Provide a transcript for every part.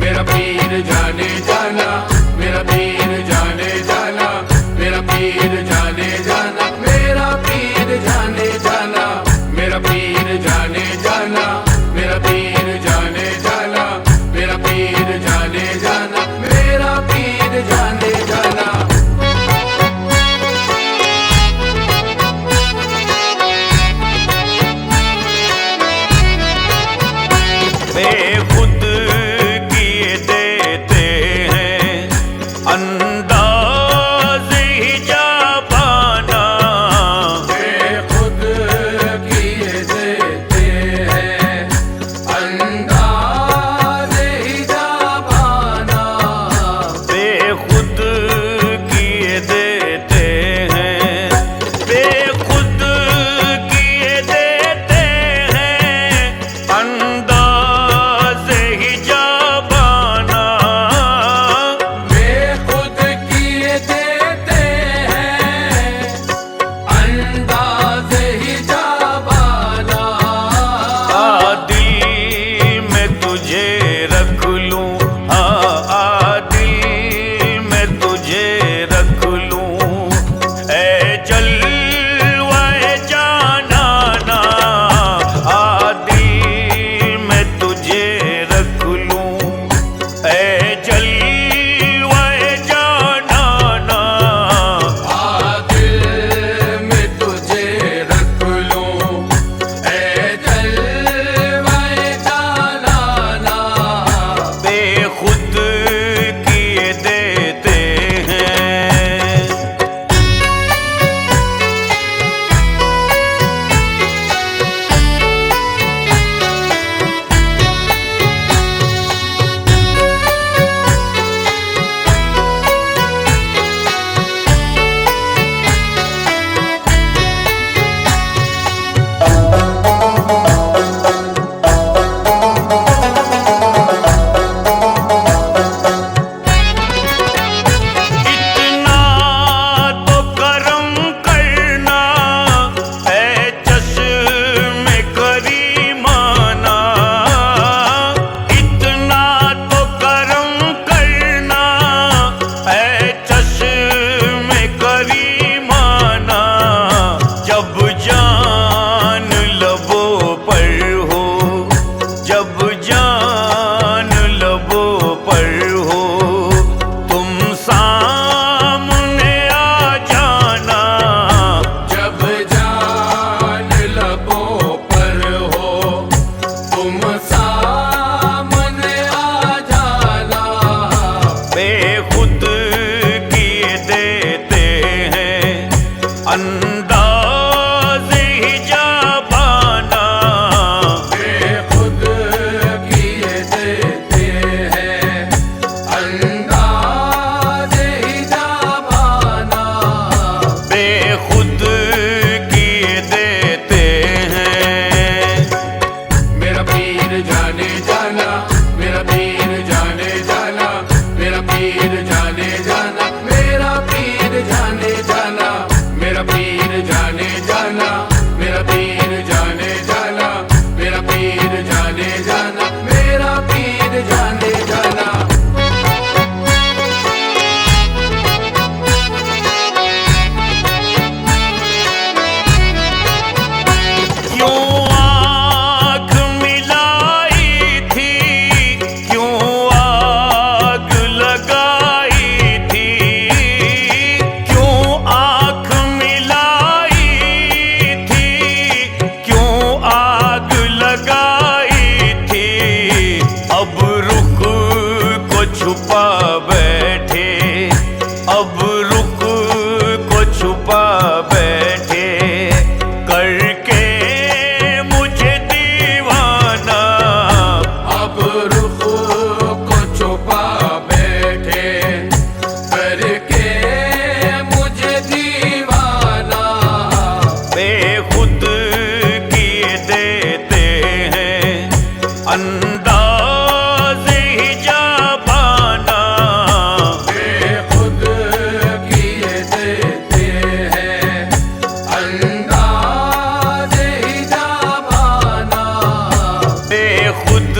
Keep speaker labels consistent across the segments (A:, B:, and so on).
A: मेरा पीर जाने जाना, मेरा पीर जाने जाना, मेरा पीर जाने जाना, मेरा पीर जाने जाना, मेरा पीर जाने जाना, मेरा पीर जाने जाना, मेरा पीर जाने जाना, मेरा पीर जाने जाना।
B: बेखुद किए देते हैं अंदाज़ ही जाबाना,
A: बेखुद किए देते हैं अंदाज़ ही जाबाना,
B: बेखुद किए देते हैं, बेखुद किए देते हैं अंदाज़ ही जाबाना,
A: बेखुद किए देते हैं अंदाज़ ही जाबाना।
B: दिल में तुझे रख लूं, हाँ दिल में तुझे रख लूं, ऐ जलवाए जानाना, दिल में तुझे रख लूं, ऐ जलवाए जानाना,
A: दिल में तुझे रख लूं, ऐ जलवाए जानाना।
B: बेखुद किए देते हैं। इतना तो करम करना है चश्मे करीमाना, इतना तो करम करना है चश्मे करीमाना, जब जान लबों पर हो, जब जान लबों पर हो, तुम सामने आ जाना,
A: जब जान लबों पर हो तुम सामने आ जाना।
B: बेखुद किए देते हैं अंदाज़ ही जाबाना,
A: बेखुद किए देते हैं अंदाज़ ही जाबाना।
B: बेखुद किए देते हैं।
A: मेरा पीर जाने जाना, मेरा पीर जाने जाना, मेरा पीर जाने जाना, मेरा पीर जाने जाना, मेरा पीर जाने जाना, मेरा पीर जाने जाना, मेरा पीर जाने जाना, मेरा पीर जाने जाना।
B: क्यों आँख मिलाई थी, क्यों आग लगाई थी, क्यों आँख मिलाई थी, क्यों आग लगाई थी, अब रुख को छुपा बैठे, अब रुख को छुपा बैठे, करके मुझे दीवाना,
A: अब रुख को छुपा बैठे करके मुझे दीवाना।
B: बेखुद किए देते हैं अंदाज़ ही जाबाना,
A: बेखुद किए देते हैं अंदाज़ ही जाबाना।
B: बेखुद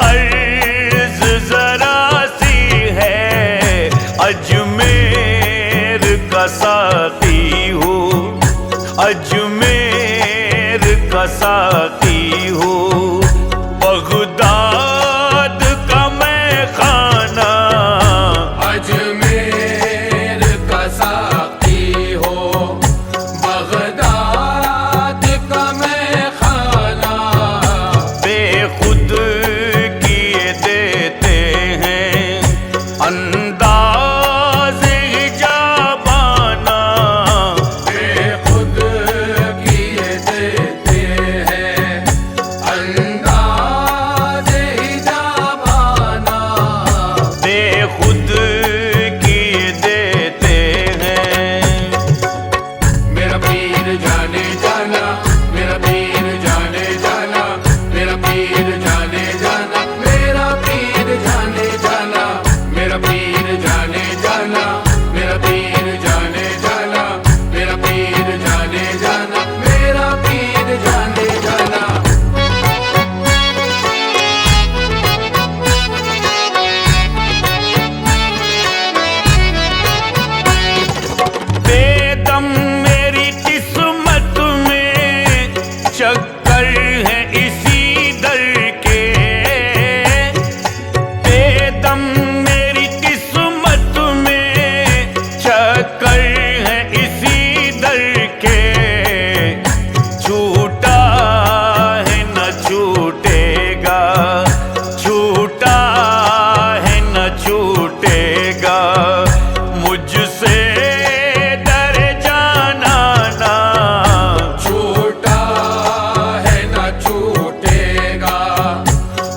B: अर्ज जरा सी है, अजमेर का साथी हो, अजमेर का साथी हो। बगदाद का मैं खाना,
A: अजमेर का साथी हो, बगदाद का मैं खाना।
B: बेखुद किए देते हैं अंदाज़ हिजाबाना,
A: बेखुद किए देते हैं अंदाज़ हिजाबाना।
B: बेखुद किए देते हैं।
A: मेरा पीर जाने जाना, मेरा पीर जाने जाना, मेरा पीर जाने जाना, मेरा पीर जाने जाना, मेरा पीर जाने जाना, मेरा पीर जाने जाना, मेरा पीर जाने जाना, मेरा पीर जाने जाना।
B: बेदम मेरी किस्मत में चक्कर है इसी दर के, बेदम मेरी किस्मत में चक्कर है इसी दर के। छूटा है न छूटेगा, छूटा है न छूटेगा, मुझसे डर जाना ना।
A: छूटा है न छूटेगा,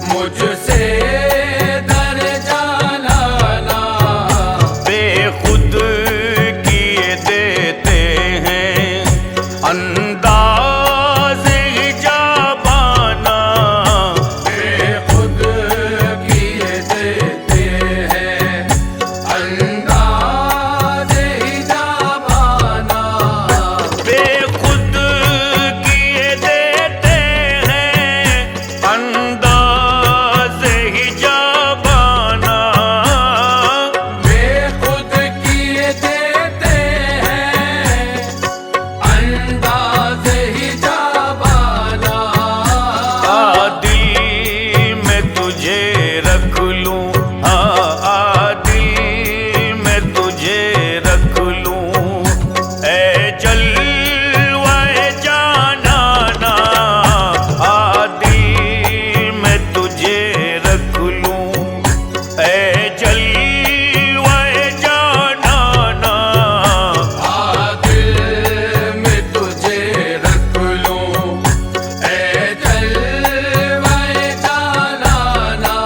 A: मुझसे डर जाना ना।
B: बेखुद किए देते हैं अंदाज़ हिजाबाना,
A: बेखुद किए देते हैं अंदाज़ हिजाबाना।
B: बेखुद किए देते हैं अंदाज़ हिजाबाना।
A: बेखुद किए देते हैं अंदाज़ हिजाबाना।
B: दिल में तुझे रख लूं, हाँ दिल में तुझे रख लूं, ऐ जलवाए जाना ना। दिल में तुझे रख लूं, ऐ जलवाए जाना ना।
A: दिल में तुझे रख लूं, ऐ जलवाए जाना ना।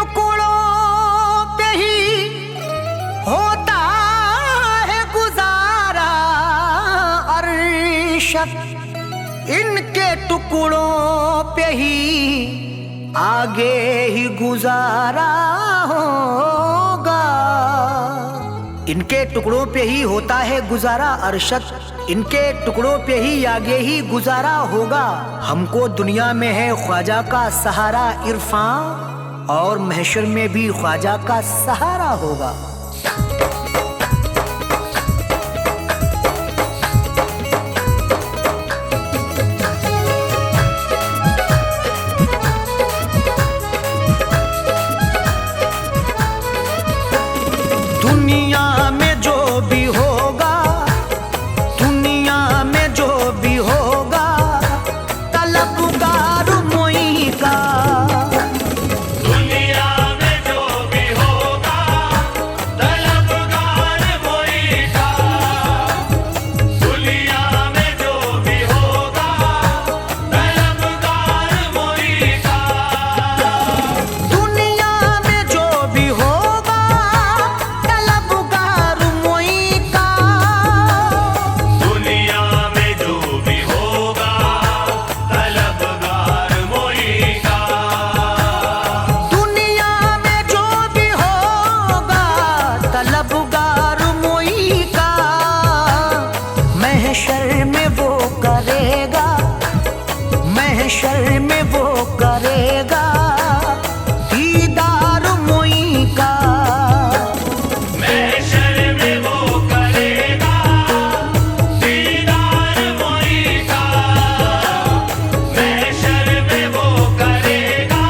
C: टुकड़ों पे ही होता है गुजारा अरशद, इनके टुकड़ों पे ही आगे ही गुजारा होगा। इनके टुकड़ों पे ही होता है गुजारा अरशद, इनके टुकड़ों पे ही आगे ही गुजारा होगा। हमको दुनिया में है ख्वाजा का सहारा इरफान, और महशर में भी ख्वाजा का सहारा होगा। दुनिया में जो भी होगा, दुनिया में जो भी होगा, तलबगार मोई का।
B: दुनिया में जो भी होगा तलबगार मोई का। दुनिया में जो भी होगा तलबगार मोई का।
C: दुनिया में जो भी होगा तलबगार मोई का।
B: दुनिया में जो भी होगा तलबगार मोई का।
C: दुनिया में जो भी होगा तलबगार मोई का। महशर में वो करेगा, महशर में वो करेगा दीदार मोई का।
B: महशर में वो करेगा दीदार मोई का। महशर में वो करेगा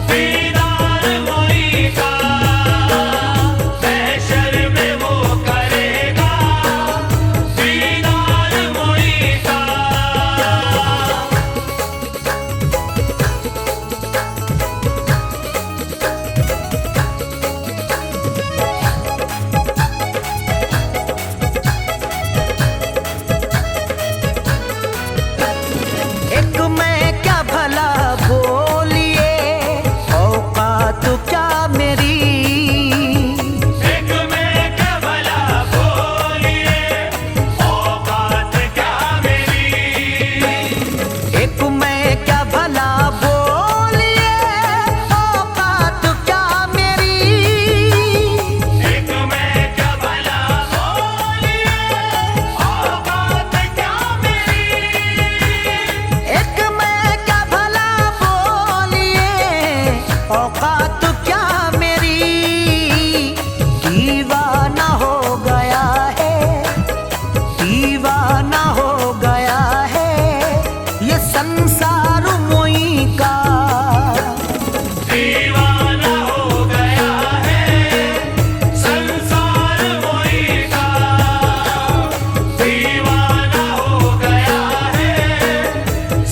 B: दीदार मोई का। महशर में वो करेगा दीदार मोई का।
C: एक मैं क्या भला बोलिए औकात क्या मेरी।
B: एक मैं क्या भला बोलिए औकात क्या मेरी।
C: एक मैं क्या भला बोलिए औकात क्या मेरी।
B: एक मैं क्या भला बोलिए औकात क्या मेरी।
C: एक मैं क्या भला बोलिए औकात क्या मेरी। दीवाना हो गया है, दीवाना हो गया है ये संसार मोई का।
B: दीवाना हो गया है संसार मोई का। दीवाना हो गया है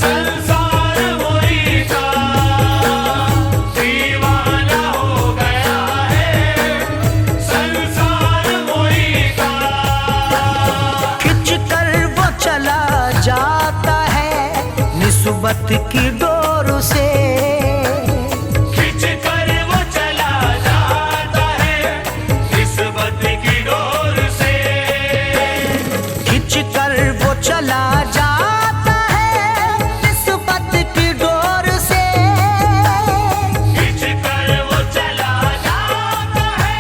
B: संसार मोई का। दीवाना हो गया है संसार मोई का।
C: खिंच कर वो चला जाता है निस्बत की डोर से।
B: खिंच कर वो चला जाता है निस्बत की डोर से।
C: खिंच कर वो चला जाता है निस्बत की डोर से।
B: खिंच कर वो चला जाता है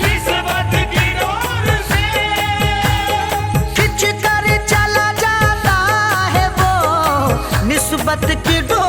B: निस्बत की डोर से।
C: खिंच कर चला जाता है वो निस्बत की डोर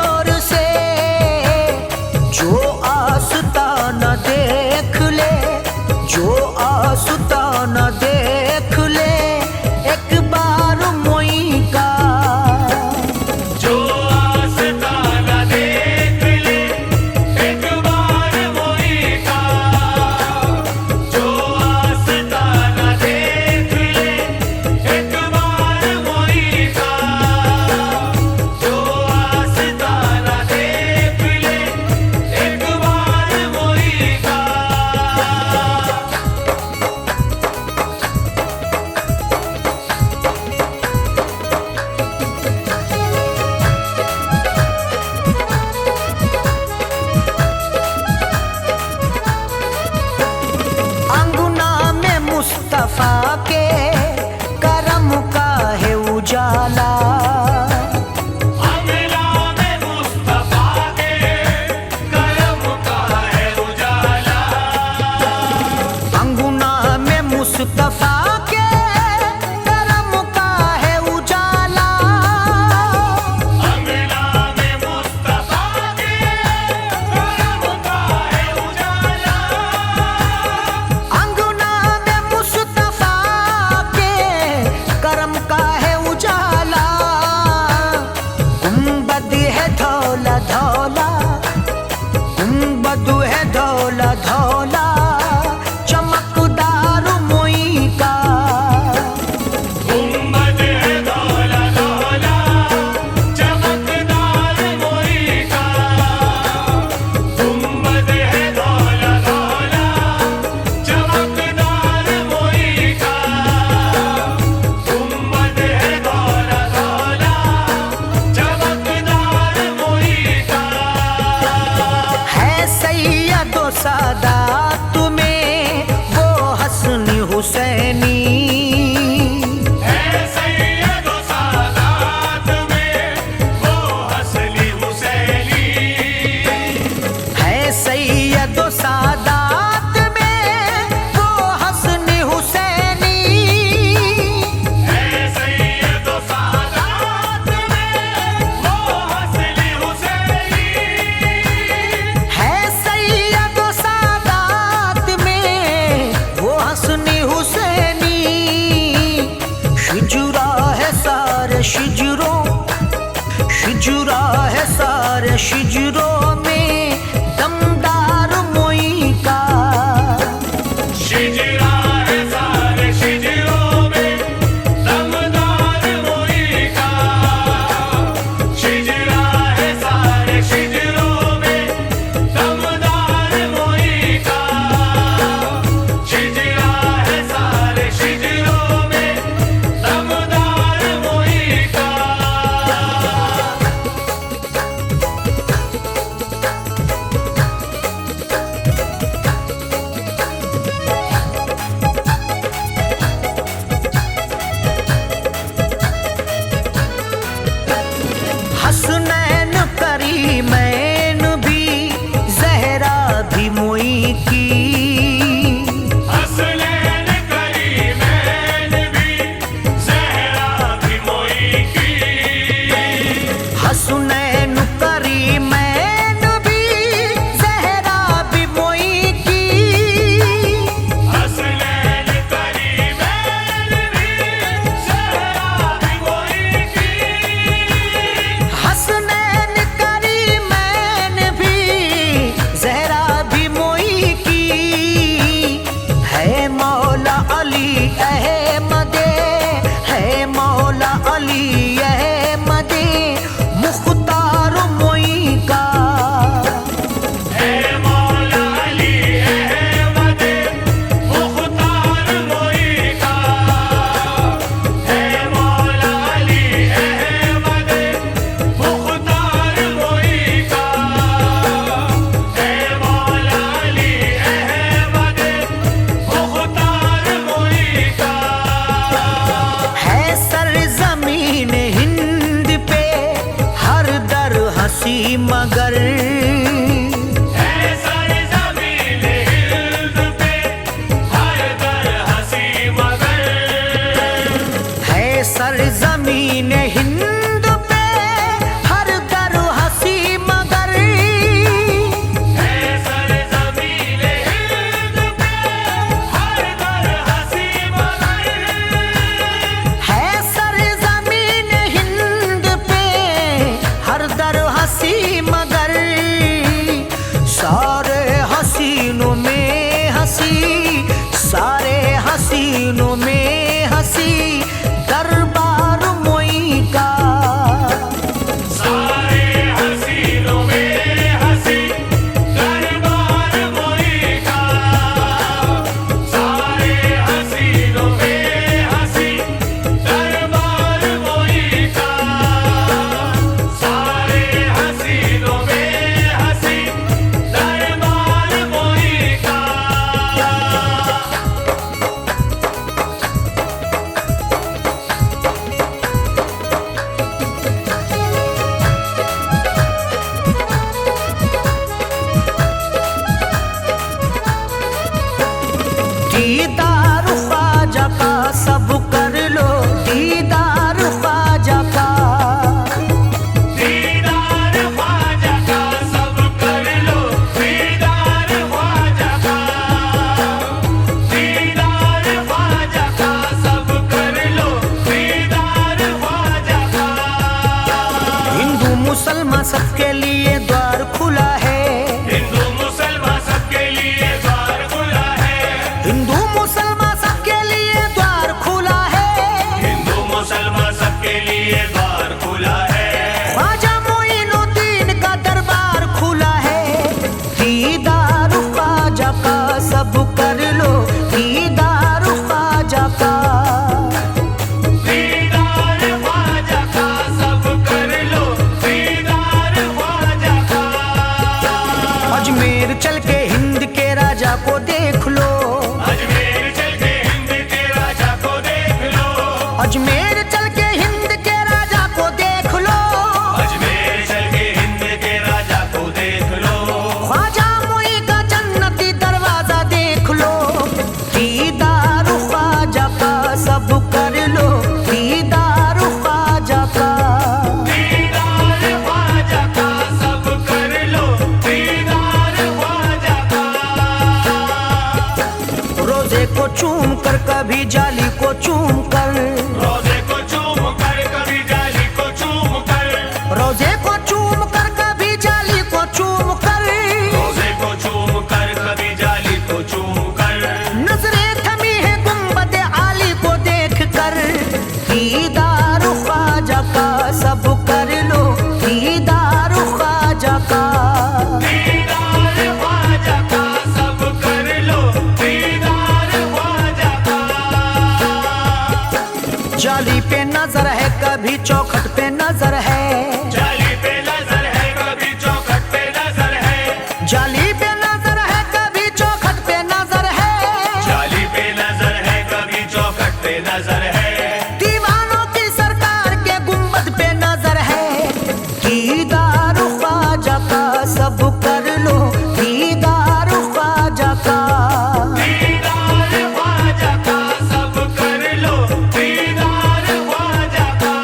C: गुंबद है धौला धौला चमकदार मोई का।
B: गुंबद है धौला धौला चमकदार मोई का। गुंबद है धौला धौला चमकदार मोई का। गुंबद है धौला धौला चमकदार मोई का।
C: है सैयदो सादात में वो हसन हुसैनी।
B: है सैयदो सादात में वो हसनी हुसैनी।
C: है सैयदो सादात में वो हसन हुसैनी।
B: है सैयदो सादात में वो हसनी हुसैनी।
C: है सैयदो सादात में वो हसन हुसैनी। शिजुरा है सारे शिजरों, शिजुरा है सारे शिजरों में दमदार मोई का।
B: शिजरा है सारे शिजरों में दमदार मोई का। शिजरा है सारे शिजरों में दमदार मोई का। शिजरा है सारे शिजरों में दमदार मोई का।
C: हसनैन करीमैन भी जहरा भी मोई की।
B: हसनैन करीमैन भी ज़हरा भी मोई की।
C: हसनैन करीमैन भी जहरा भी मोई की।
B: हसनैन करीमैन भी ज़हरा भी मोई की।
C: हसनैन करीमैन भी जहरा भी मोई की। सब कर लो दीदार ख्वाजा का।
B: दीदार ख्वाजा का सब कर लो दीदार ख्वाजा का।
C: अजमेर चल के हिंद के राजा को देख लो,
B: अजमेर चल के हिंद के राजा को देख लो,
C: अजमेर चल के हिंद के राजा को देख लो,
B: अजमेर चल के हिंद के राजा को देख लो।
C: ख्वाजा मोई का जन्नती दरवाजा देख लो, दीदार ख्वाजा का सब कर लो दीदार ख्वाजा का।
B: दीदार ख्वाजा का सब कर लो दीदार ख्वाजा का।
C: रोजे को चूम कर कभी जाली को चूम कर,
B: रोजे को चूम कर कभी जाली को चूम कर,
C: रोजे को चूम कर कभी जाली को चूम कर,
B: रोजे को चूम कर कभी जाली को चूम कर।
C: नजरे थमी है गुंबद आली को देख कर, दीदार ख्वाजा का सब कर लो दीदार ख्वाजा का।
B: दीदार ख्वाजा का सब कर लो दीदार ख्वाजा का।
C: जाली पे नजर है कभी चौखट पे नजर है,
B: जाली पे नजर है कभी चौखट पे नजर है,
C: जाली पे नजर है कभी चौखट पे नजर है,
B: जाली पे नजर है कभी चौखट पे नजर है।
C: दीवानों की सरकार के गुंबद पे नजर है, दीदार ख्वाजा का सब कर लो दीदार ख्वाजा का।
B: दीदार ख्वाजा का सब कर लो दीदार ख्वाजा का।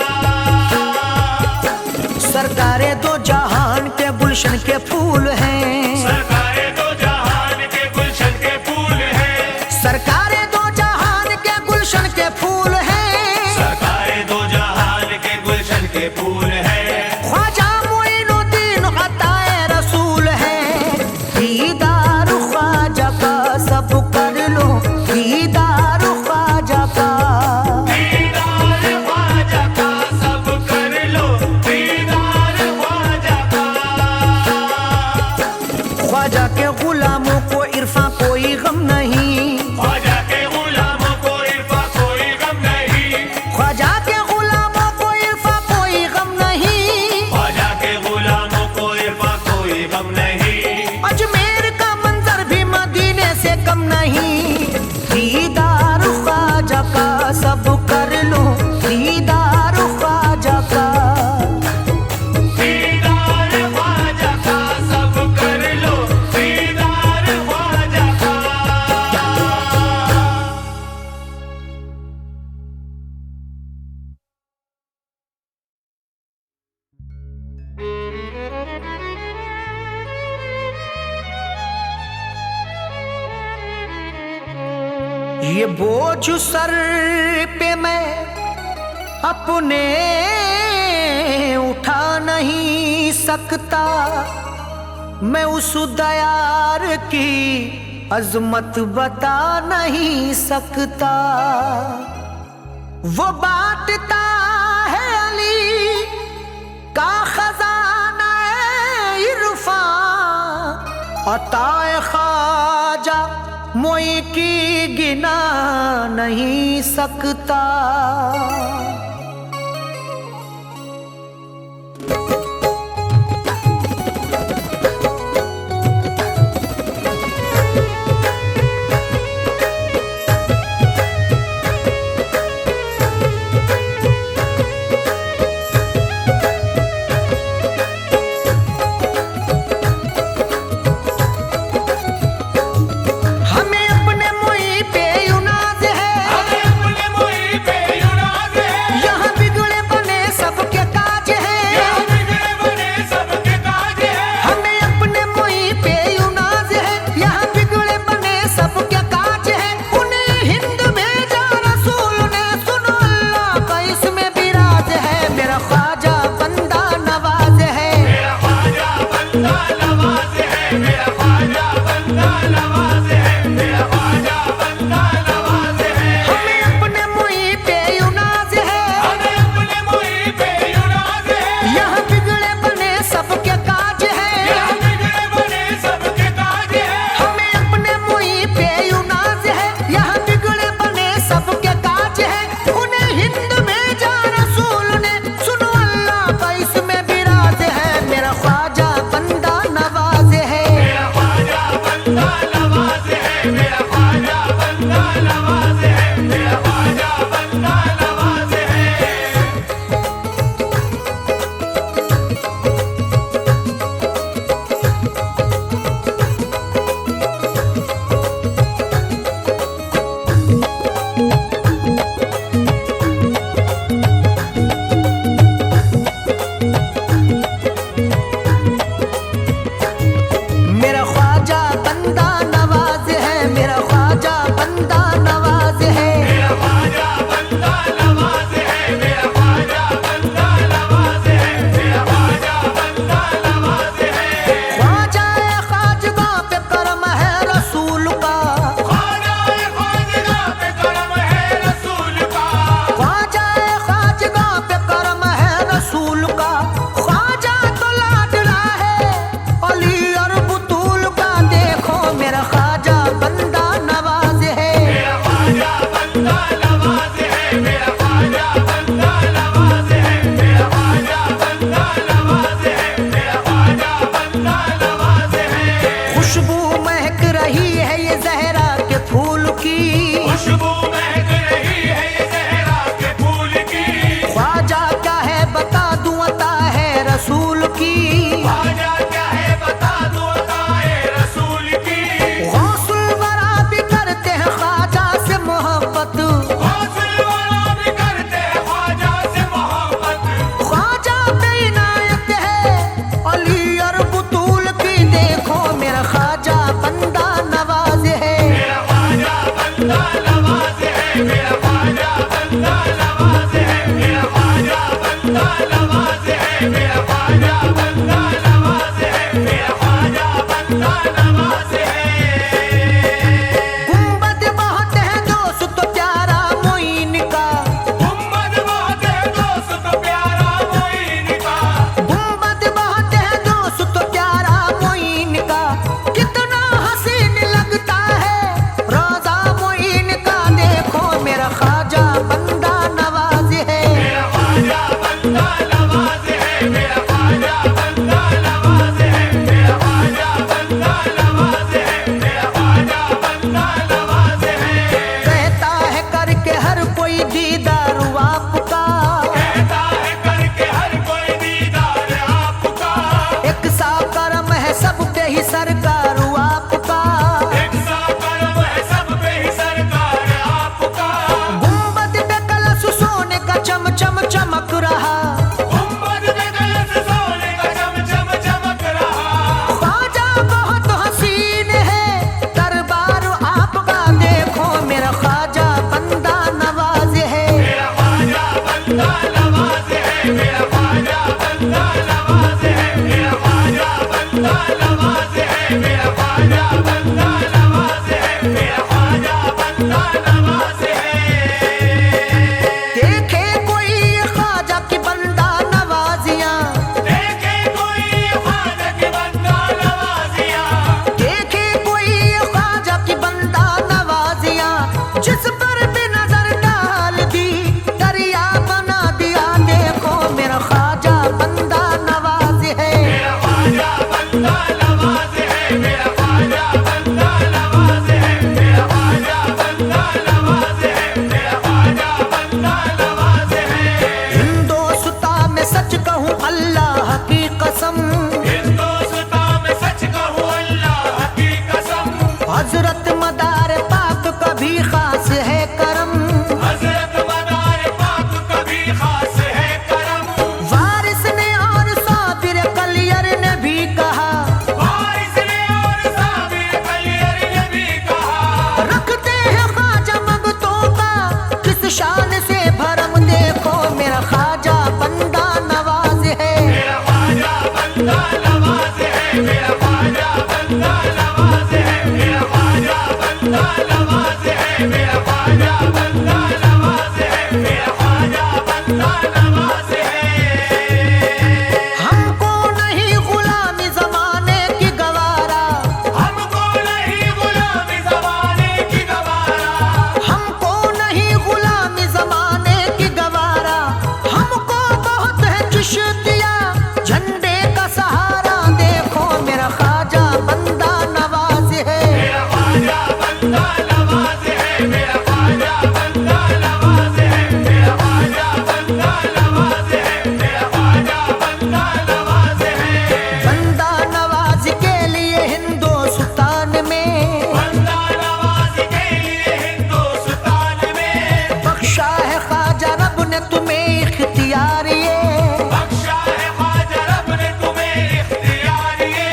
C: सरकारे दो जहान के गुलशन के फूल हैं,
B: सरकारे दो जहान के गुलशन के फूल हैं,
C: सरकारे दो जहान के गुलशन के फूल हैं,
B: सरकारे दो जहान के गुलशन के फूल हैं।
C: ख्वाजा मोइनुद्दीन अताए रसूल है, दीदार ख्वाजा का सब कर लो दीदार ख्वाजा का।
B: दीदार ख्वाजा का सब कर लो दीदार ख्वाजा का।
C: ख्वाजा के गुलामों को इरफा कोई गम नहीं,
B: ख्वाजा के गुलामों को इरफा कोई गम नहीं,
C: ख्वाजा के गुलामों को इरफा कोई गम नहीं,
B: ख्वाजा के गुलामों को इरफा कोई गम नहीं।
C: अजमेर का मंजर भी मदीने से कम नहीं, दीदार ख्वाजा का सब कर लो दीदार ख्वाजा का।
B: दीदार ख्वाजा का सब कर लो दीदार ख्वाजा का।
C: ये बोझ सर पे मैं अपने उठा नहीं सकता, मैं उस दयार की अजमत बता नहीं सकता। वो बांटता है अली का खजाना इरफान, अताए ख्वाजा मोई की गिना नहीं सकता।
B: हमें अपने मुई पे युनाज है, हमें अपने मुई पे युनाज है,
C: फूल की,
B: खुशबू महक रही है ये ज़हरा के फूल की।
C: ख्वाजा क्या है बता दूं अता है रसूल की,
B: ख्वाजा क्या है बता दूं अता है रसूल की।
C: गौसुल वरा भी करते हैं ख्वाजा से मोहब्बत,
B: गौसुल वाला भी करते हैं ख्वाजा से मोहब्बत।
C: ख्वाजा पे इनायत है अली और बुतूल की, देखो मेरा ख्वाजा बंदा नवाज है।
B: मेरा ख्वाजा बंदा नवाज है, मेरा ख्वाजा बंदा नवाज है, मेरा ख्वाजा बंदा नवाज है, मेरा ख्वाजा बंदा नवाज है, मेरा ख्वाजा बंदा नवाज है।
C: गुंबद बहुत है दोस्त प्यारा मोइन का,
B: गुंबद बहुत है दोस्त प्यारा मोइन का।
C: गुंबद बहुत है दोस्त प्यारा मोइन का, कितना हसीन लगता है रोजा मोइन का, देखो मेरा ख्वाजा बंदा नवाज है।
B: मेरा ख्वाजा बंदा नवाज है, मेरा ख्वाजा बंदा नवाज है, मेरा ख्वाजा बंदा नवाज है, मेरा ख्वाजा बंदा नवाज है।
C: कहता है करके हर कोई दीदार आपका,
B: कहता है करके हर कोई दीदार आपका।
C: एक सा करम है सब पे ही सरकार आपका,
B: एक सा करम है सब पे ही सरकार आपका।
C: गुंबद पे कलश सोने का चम चम चमक रहा,
B: गुंबद में कलश सोने का चम चम चमक रहा।
C: ख्वाजा बहुत हसीन है दरबार आपका, देखो मेरा ख्वाजा बंदा नवाज है।
B: मेरा ख्वाजा बंदा नवाज है, मेरा ख्वाजा बंदा नवाज है, मेरा ख्वाजा बंदा नवाज है, मेरा ख्वाजा बंदा नवाज है, मेरा ख्वाजा बंदा नवाज है।
C: देखे कोई ख्वाजा की बंदा नवाजियां,
B: देखे कोई ख्वाजा की बंदा नवाजियां।
C: देखे कोई ख्वाजा की बंदा नवाजियां, जिस पर भी नजर डाल दी दरिया बना दिया, देखो मेरा ख्वाजा बंदा नवाज है।
B: मेरा ख्वाजा बंदा नवाज है, मेरा ख्वाजा बंदा नवाज है, मेरा ख्वाजा बंदा नवाज है, मेरा ख्वाजा बंदा नवाज है।
C: हिंदोस्ता में सच कहूँ अल्लाह की कसम,
B: हिंदुस्तां में सच कहूँ अल्लाह की कसम।
C: हजरत मदार पाक का भी खास है करम,
B: हजरत मदार पाक कभी खास है करम।
C: वारिस ने और साबिर कलियर ने भी कहा,
B: वारिस ने और साबिर कलियर ने भी कहा।
C: रखते हैं ख्वाजा मगतों का किस शान से भरम, देखो मेरा ख्वाजा बंदा नवाज है।
B: मेरा ख्वाजा बंदा नवाज है, मेरा ख्वाजा बंदा नवाज है, मेरा ख्वाजा बंदा नवाज है, मेरा ख्वाजा बंदा नवाज है, मेरा ख्वाजा बंदा नवाज है।
C: हमको नहीं गुलामी जमाने की गवारा,
B: हमको नहीं गुलामी ज़माने की गवारा।
C: हमको नहीं गुलामी जमाने की गवारा, हमको बहुत है चिश्तिया झंडे का सहारा, देखो मेरा ख्वाजा बंदा नवाज है।
B: मेरा ख्वाजा बंदा नवाज है, मेरा ख्वाजा बंदा नवाज है, मेरा ख्वाजा बंदा नवाज है, मेरा ख्वाजा बंदा नवाज है।
C: बंदा नवाज के लिए हिंदुस्तान में
B: बंदा नवाज के लिए हिंदुस्तान में
C: बख्शा है ख्वाजा रब ने तुम्हें इख्तियार ये,
B: बख्शा है ख्वाजा रब ने तुम्हें इख्तियार ये।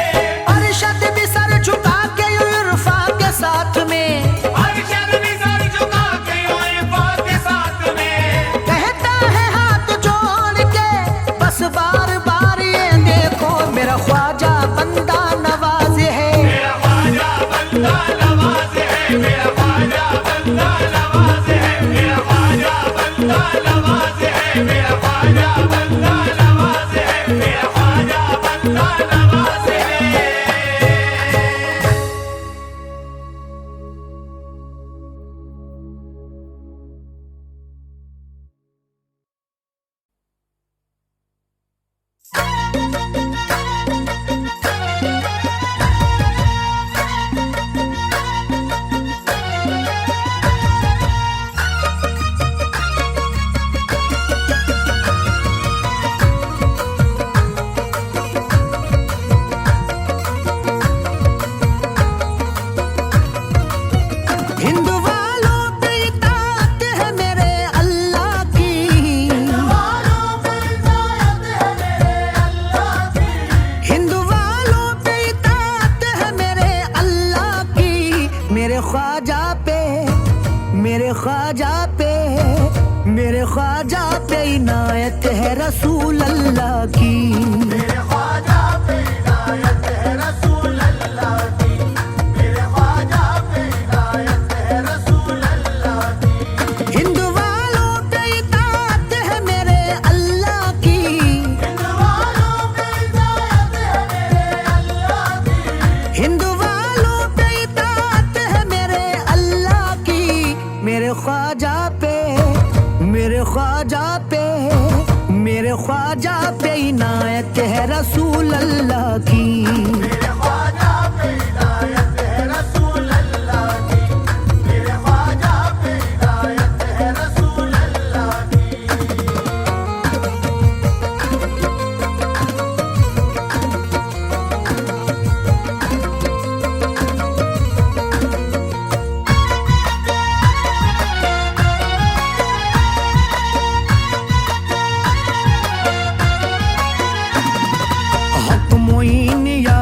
C: अरशद भी सर झुका के इरफा के साथ में,
B: अरशद भी सर झुका के इरफा के साथ में
C: कहता है हाथ जोड़ के बस बार बार ये, देखो मेरा ख्वाजा बंदा नवाज है।
B: मेरा ख्वाजा बंदा नवाज है, मेरा ख्वाजा बंदा नवाज है, मेरा ख्वाजा बंदा नवाज है, मेरा ख्वाजा बंदा नवाज है, मेरा ख्वाजा बंदा नवाज है।
C: मेरे ख्वाजा पे, मेरे ख्वाजा पे, मेरे ख्वाजा पे इनायत है रसूल अल्लाह की।
B: मेरे ख्वाजा पे इनायत है रसूल अल्लाह की, मेरे ख्वाजा पे इनायत है रसूल अल्लाह की।
C: हिंद वालों पे इताअत है मेरे अल्लाह की,
B: हिंद वालों पे इनायत है मेरे अल्लाह की,
C: हिंद वालों पे इताअत है मेरे अल्लाह की। मेरे ख्वाजा पे, मेरे ख्वाजा पे, मेरे ख्वाजा पे इनायत है रसूल अल्लाह की।
B: मेरे ख्वाजा पे इनायत है रसूल अल्लाह की, मेरे ख्वाजा पे इनायत है रसूल अल्लाह की।
C: हक मोइन या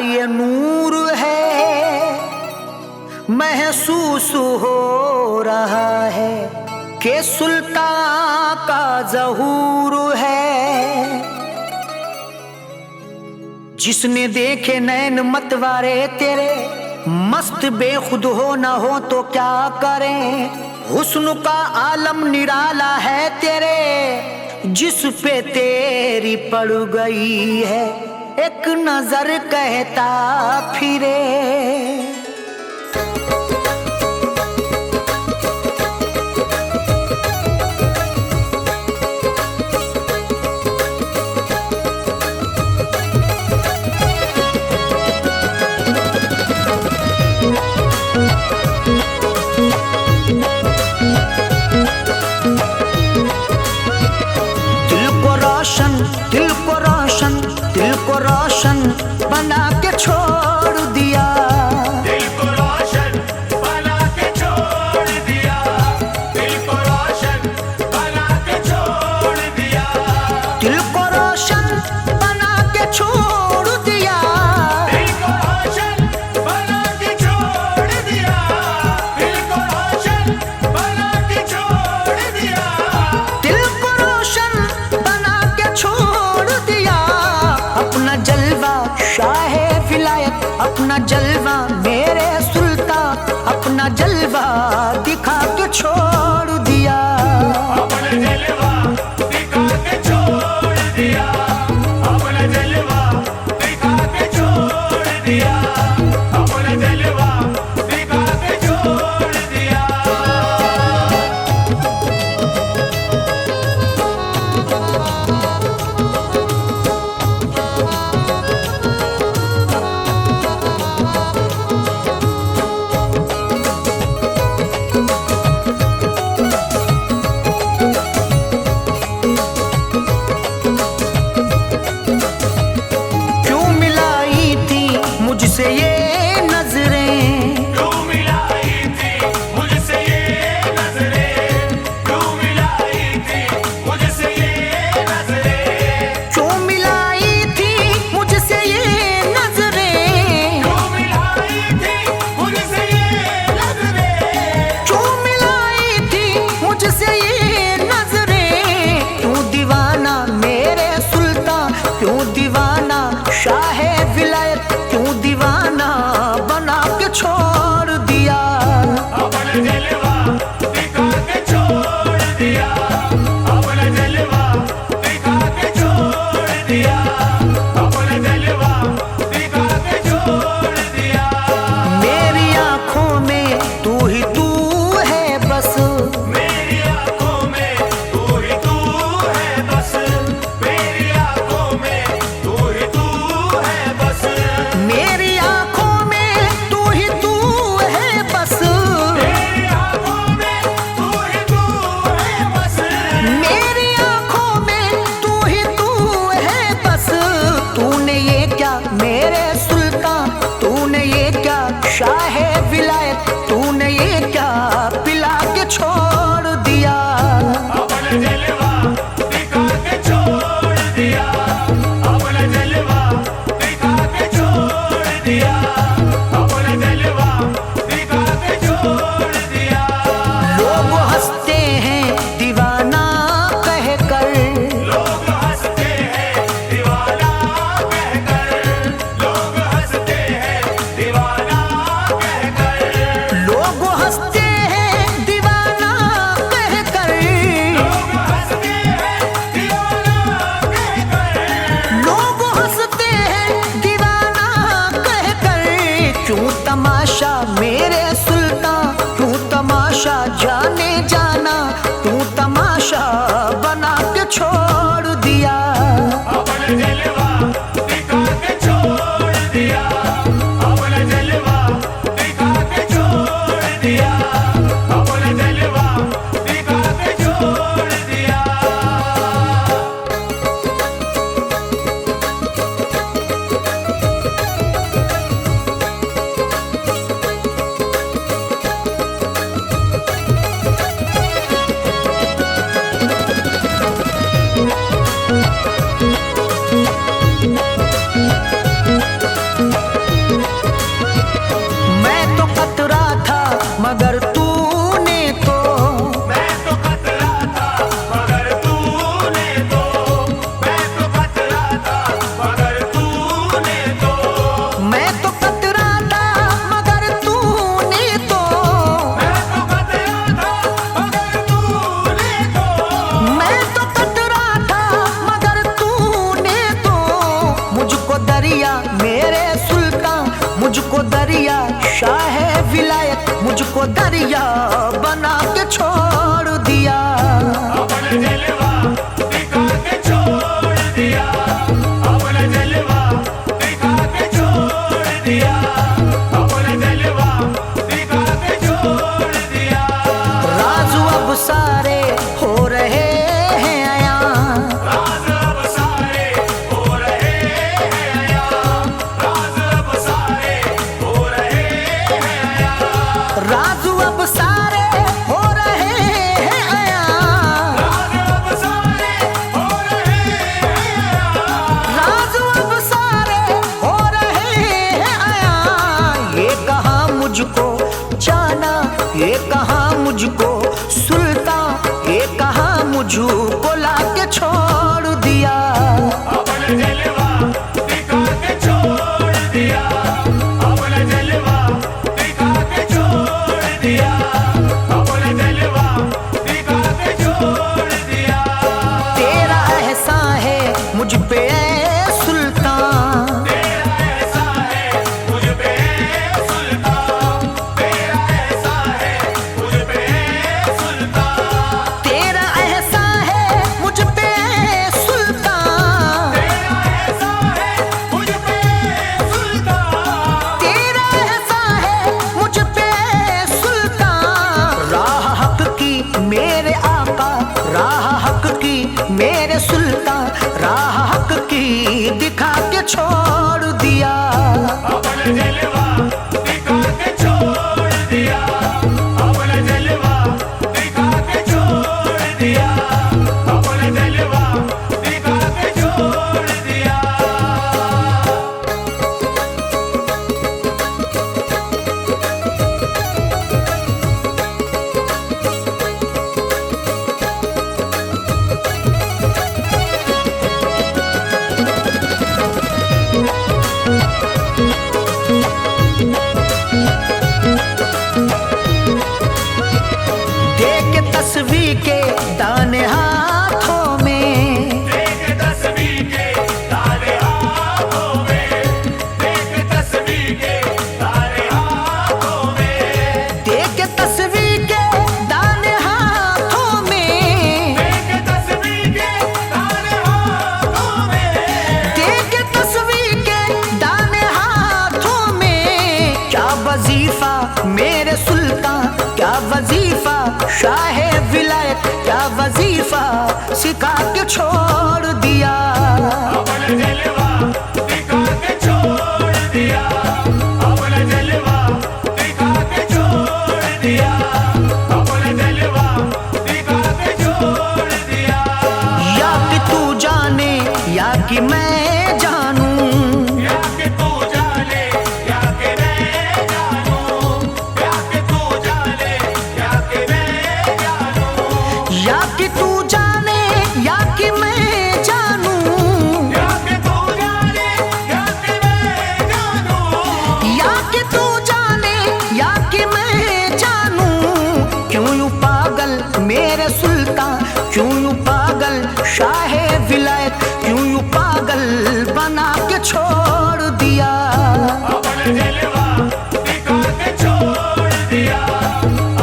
C: ये नूर है, महसूस हो रहा है कि सुल्तान का ज़हूर है। जिसने देखे नैन मतवारे तेरे, मस्त बेखुद हो न हो तो क्या करें। हुस्न का आलम निराला है तेरे, जिस पे तेरी पड़ गई है एक नजर कहता फिरे। दिल को रोशन बना के छोड़ दिया,
B: दिल को रोशन बना के छोड़ दिया, दिल को रोशन बना के छोड़ दिया,
C: दिल को रोशन बना के छोड़ दिया,
B: दिल को रोशन बना के छोड़ दिया, दिल को रोशन बना के छोड़ दिया,
C: दिल को रोशन बना के छोड़ दिया। अपना जलवा शाहे विलायत, अपना जलवा मेरे सुल्तान, अपना जलवा दिखा के छोड़ दिया।
B: अपना जलवा दिखा के छोड़ दिया, अपना जलवा दिखा के छोड़ दिया, अपना जलवा दिखा के छोड़ दिया।
C: मुझसे ये नजरें,
B: क्यों मिलाई थी मुझसे ये नजरें, क्यों मिलाई थी मुझसे ये नजरें,
C: क्यों मिलाई थी मुझसे ये नजरें,
B: क्यों मिलाई थी मुझसे ये नजरें,
C: क्यों मिलाई थी मुझसे ये नजरें। क्यों दीवाना मेरे सुल्तान, क्यों दीवाना शाहे विलायत, क्यों दीवाना बना के छोड़ दिया।
B: अपना जलवा दिखा के छोड़ दिया, अपना जलवा दिखा के छोड़ दिया, अपना जलवा दिखा के छोड़ दिया।
C: मेरी आंखों में तू ही तू है बस,
B: मेरी आंखों में तू ही तू है बस, मेरी आंखों में तू ही तू
C: दरिया शाह विलायत मुझको दरिया बना के छोड़ दिया।
B: अपना जलवा दिखा के छोड़ दिया, अपना जलवा दिखा के छोड़ दिया, अपना जलवा दिखा के छोड़ दिया।
C: राज अब सारे हो रहे हैं आया,
B: राज अब सारे हो रहे हैं आया, राज अब सारे हो रहे हैं आया,
C: राज अब सारे हो रहे हैं आया,
B: राज अब सारे हो रहे हैं आया,
C: राज अब सारे हो रहे हैं आया। ये कहा मुझको जाना, ये कहा मुझको सुल्तान, ये कहा मुझको लाके छोड़ दिया।
B: अपना जलवा दिखा के छोड़ दिया, अपना जलवा दिखा के छोड़ दिया, अपना जलवा दिखा के छोड़ दिया।
C: तेरा एहसान है मुझ पे ऐ सुल्तान,
B: तेरा ऐसा है मुझ पे सुल्तान, तेरा ऐसा है मुझ पे सुल्तान,
C: तेरा एहसान है मुझ पे ऐ सुल्तान,
B: तेरा ऐसा है मुझ पे सुल्तान,
C: तेरा एहसान है मुझ पे ऐ सुल्तान। राह हक की मेरे आका, राह हक की मेरे सुल्तान, राह हक की दिखा के छोड़ दिया।
B: अपना जलवा दिखा के छोड़ दिया, अपना जलवा दिखा के छोड़ दिया, अपना जलवा दिखा के छोड़ दिया।
C: देख तस्वीर के दाने हाथों में,
B: देख तस्वीर के तारे हाथों में, देख तस्वीर के तारे हाथों में,
C: देख तस्वीर के दाने हाथों में,
B: देख तस्वीर के तारे हाथों में,
C: देख तस्वीर के दाने हाथों में। क्या वजीफा मेरे सुल्तान, क्या वजीफा शाह विलायत, क्या वजीफा सिखा के छोड़ दिया।
B: अपना जलवा दिखा के छोड़ दिया, अपना जलवा दिखा के छोड़ दिया, अपना जलवा दिखा के छोड़ दिया।
C: या कि तू जाने या कि मैं जानूं,
B: या कि तू जाने या कि मैं जानूं, या कि तू जाने या कि मैं जानूं,
C: या कि तू जाने या कि मैं जानूं,
B: या कि तू जाने या कि मैं जानूं,
C: या कि तू जाने या कि मैं जानूं। क्यों यूं पागल मेरे सुल्तान, क्यों यूं पागल शाह विलायत, क्यों यूं पागल बना के छोड़ दिया।
B: अपना जलवा दिखा के छोड़ दिया,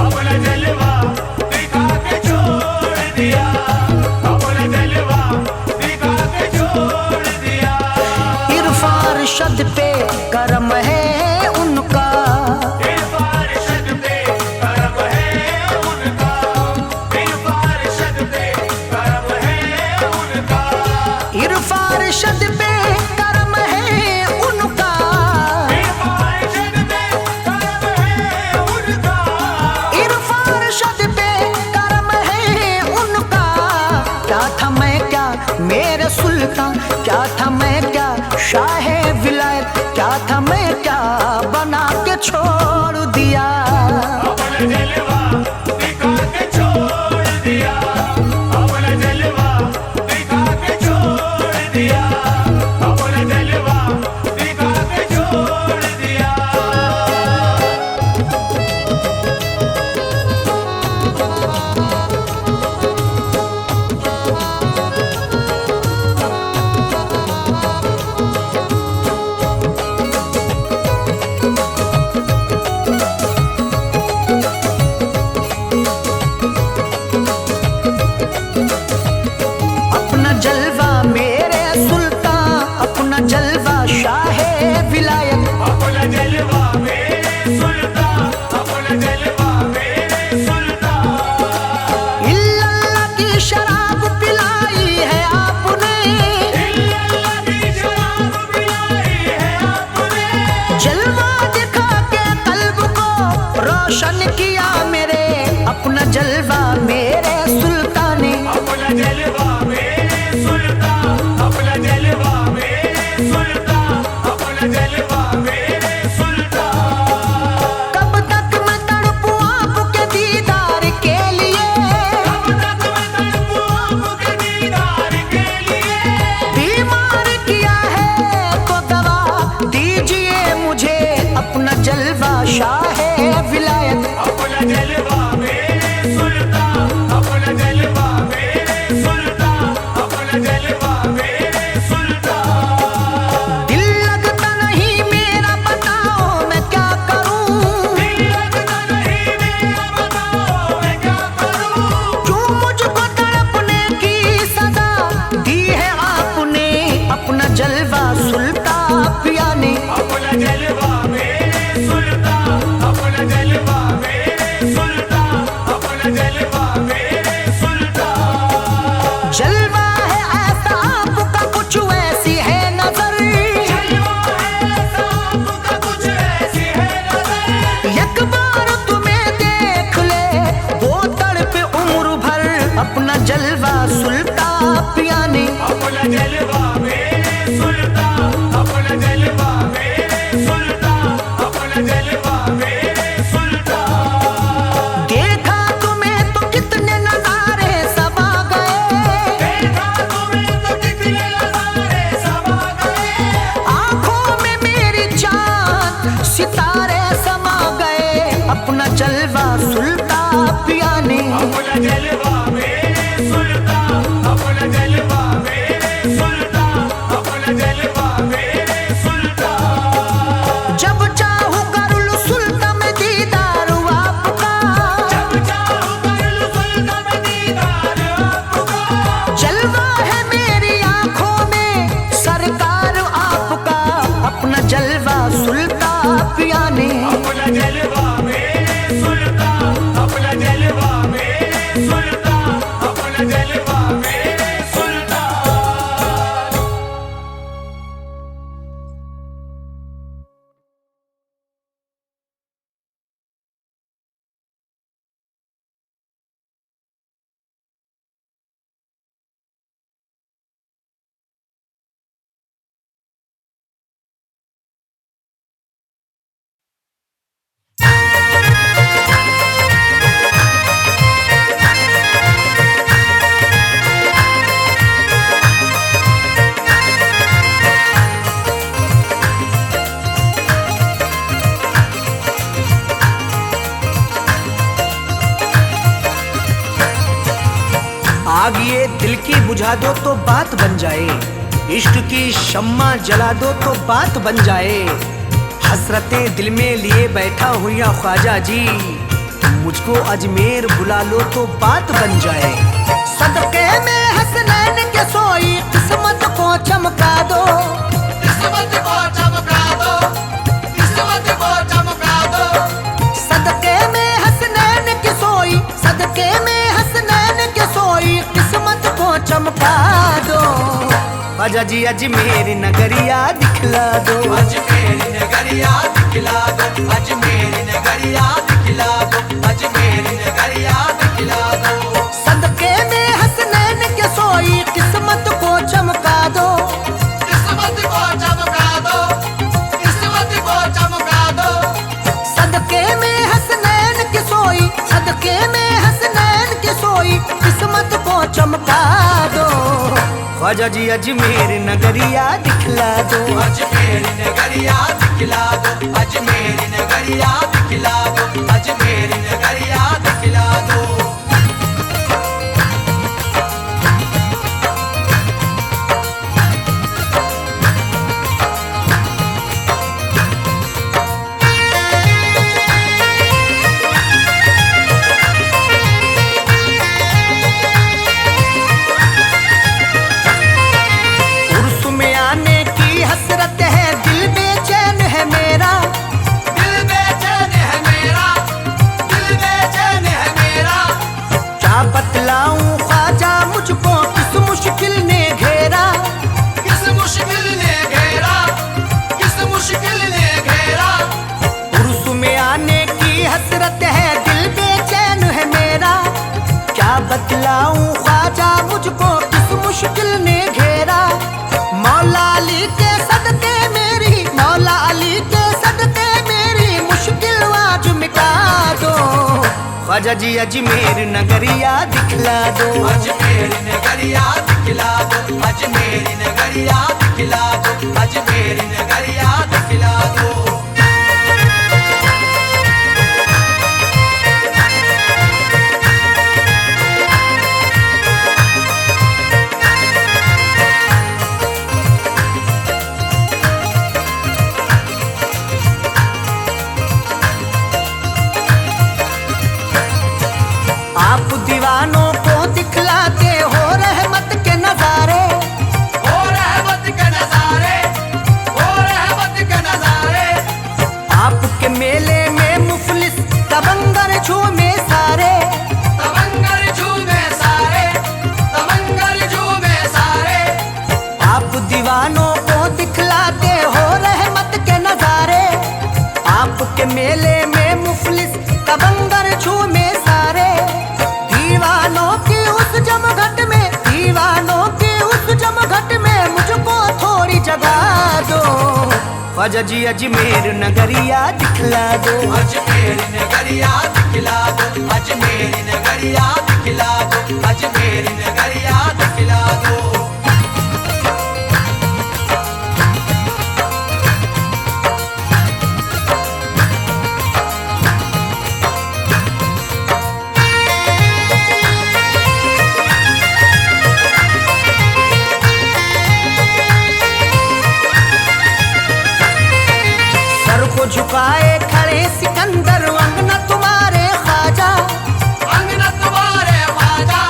B: अपना जलवा दिखा के छोड़ दिया, अपना जलवा दिखा के छोड़ दिया।
C: इरफान अरशद पे करम है उनका,
B: इरफान अरशद पे करम है उनका, इरफान अरशद पे करम है उनका,
C: इरफान अरशद पे करम है उनका,
B: इरफान अरशद पे करम है उनका,
C: इरफान अरशद पे करम है उनका। क्या था मैं क्या मेरे सुल्तान, क्या था मैं क्या शाह विलायत, क्या था मैं क्या बना के छोड़ दिया।
B: अपना जलवा दिखा के छोड़ दिया, अपना जलवा दिखा के छोड़ दिया, अपना जलवा दिखा के छोड़ दिया।
C: शाह विलायत।
B: अपना जलवा मेरे सुल्तान, अपना जलवा मेरे सुल्तान, अपना जलवा मेरे सुल्तान।
C: दिल लगता नहीं मेरा, बताओ मैं क्या करूं।
B: दिल लगता नहीं मेरा, बताओ मैं क्या करूं।
C: क्यों मुझको तड़पने की सजा दी है आपने, अपना जलवा सुल्तान पिया ने।
B: अपना जलवा मेरे सुल्तान, अपना जलवा मेरे सुल्तान, अपना जलवा मेरे सुल्तान।
C: जलवा है ऐसा आपका, कुछ ऐसी है नजर।
B: जलवा है ऐसा आपका, कुछ ऐसी है नजर।
C: एक बार तुम्हें देख ले वो तड़पे उम्र भर, अपना जलवा सुल्तान पिया ने।
B: अपना जलवा मेरे सुल्तान, अपना जलवा मेरे सुल्तान, अपना जलवा मेरे सुल्तान।
C: देखा तुम्हें तो कितने नजारे समा गए,
B: देखा तुम्हें तो कितने नजारे समा गए।
C: आंखों में मेरी चांद सितारे समा गए, अपना जलवा सुल्तान पिया ने।
B: अपना जलवा मेरे सुल्तान, अपना जलवा मेरे सुल्तान, अपना जलवा मेरे सुल्तान।
C: जब चाहूं कर लूं सुल्तान में दीदार आपका,
B: जब चाहूं कर लूं सुल्तान में दीदार आपका।
C: जलवा है मेरी आंखों में सरकार आपका, अपना जलवा सुल्तान पिया ने।
B: अपना जलवा मेरे सुल्तान, अपना जलवा मेरे सुल्तान, अपना जलवा मेरे सुल्तान।
C: आग ये दिल की बुझा दो तो बात बन जाए, इश्क की शम्मा जला दो तो बात बन जाए। हसरतें दिल में लिए बैठा हूँ या ख्वाजा जी, तुम मुझको अजमेर बुला लो तो बात बन जाए। सदके में हसनैन के सोई किस्मत को चमका दो,
B: किस्मत को चमका दो, किस्मत को चमका दो।
C: सदके में हसनैन के सोई, सदके में हसनैन के सोई किस्मत को चमका दो। ख्वाजा जी अजमेर नगरिया दिखला दो,
B: अजमेर नगरिया दिखला दो, अजमेर नगरिया दिखला दो, अजमेर नगरिया दिखला दो।
C: सदके में हसनैन के सोई किस्मत को चमका दो,
B: किस्मत को चमका दो, किस्मत को चमका दो।
C: सदके में हसनैन के सोई, सदके में हसनैन के सोई किस्मत को चमका दो। ख्वाजा जी अजमेर नगरिया दिखला दो,
B: अजमेर नगरिया दिखला दो, अजमेर नगरिया दिखला दो, अजमेर नगरिया दिखला दो।
C: उर्स में आने की हसरत है, दिल बेचैन है मेरा।
B: दिल बेचैन है मेरा, दिल बेचैन है मेरा।
C: क्या बतलाऊं ख्वाजा मुझको किस मुश्किल ने घेरा,
B: किस मुश्किल ने घेरा, किस मुश्किल ने घेरा।
C: उर्स में आने की हसरत है, दिल बेचैन है मेरा। क्या बतलाऊं ख्वाजा मुझको किस मुश्किल ने घेरा। मौला अली के सदके मेरी, मौला अली के सदके मेरी मुश्किल आज मिटा दो। ख्वाजा जी अजमेर नगरिया दिखला दो,
B: अजमेर नगरिया दिखला दो, अजमेर नगरिया दिखला दो, अजमेर नगरिया दिखला दो।
C: दिखलाते हो रहमत के नजारे। आपके मेले में मुफलिस तबंगर झूमे सारे। दीवानों की उस जमघट में, दीवानों की उस जमघट में मुझको थोड़ी जगह दो। ख्वाजा जी अजमेर नगरिया दिखला दो।
B: अजमेर नगरिया दिखला दो, अजमेर नगरिया दिखला दो, अजमेर नगरिया दिखला दो।
C: झुकाए खड़े सिकंदर अंगना तुम्हारे ख्वाजा,
B: अंगना तुम्हारे ख्वाजा,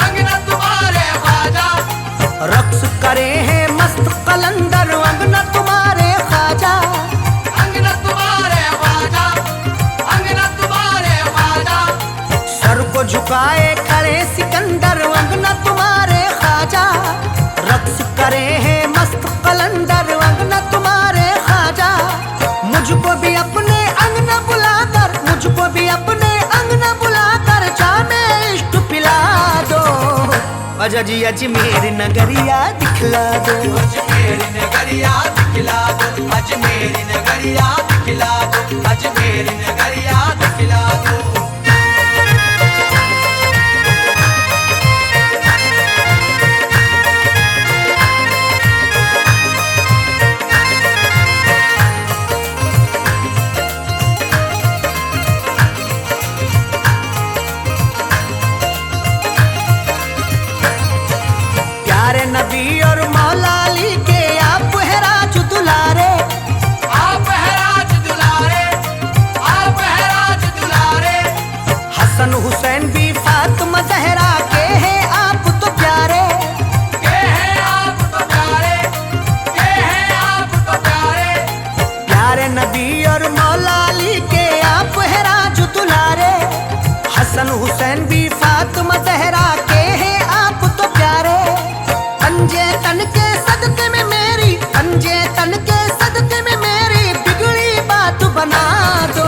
B: अंगना तुम्हारे ख्वाजा।
C: रक्स करे हैं मस्त कलंदर अंगना तुम्हारे ख्वाजा,
B: अंगना तुम्हारे ख्वाजा, अंगना तुम्हारे ख्वाजा।
C: सर को झुकाए खड़े सिकंदर अंगना तुम्हारे ख्वाजा। रक्स करे हैं मस्त कलंदर अंगना तुम्हारे ख्वाजा। मुझको भी अपने अंगना बुलाकर, मुझको भी अपने अंगना बुलाकर जामे इश्क पिला दो। ख्वाजा जी अजमेर नगरिया दिखला दो।
B: अजमेर नगरिया दिखला दो, अजमेर नगरिया दिखला दो, अजमेर नगरिया दिखला दो।
C: नबी और मौला अली के आप है राज दुलारे।
B: आप है राज दुलारे, आप है राज दुलारे।
C: हसन हुसैन भी फातिमा ज़हरा के हैं आप तो प्यारे।
B: के हैं आप तो प्यारे, के हैं आप तो प्यारे।
C: प्यारे नबी और मौला अली के आप है राज दुलारे। हसन हुसैन भी फातिमा ज़हरा के हैं आप तो प्यारे। पंजे तन के सदके में मेरी, पंजे तन के सदके में मेरी बिगड़ी बात बना दो।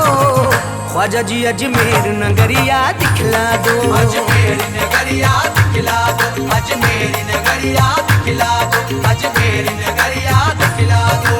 C: ख्वाजा जी अजमेर नगरिया दिखला दो।
B: अजमेर नगरिया दिखला दो, अजमेर नगरिया दिखला दो, अजमेर नगरिया दिखला दो।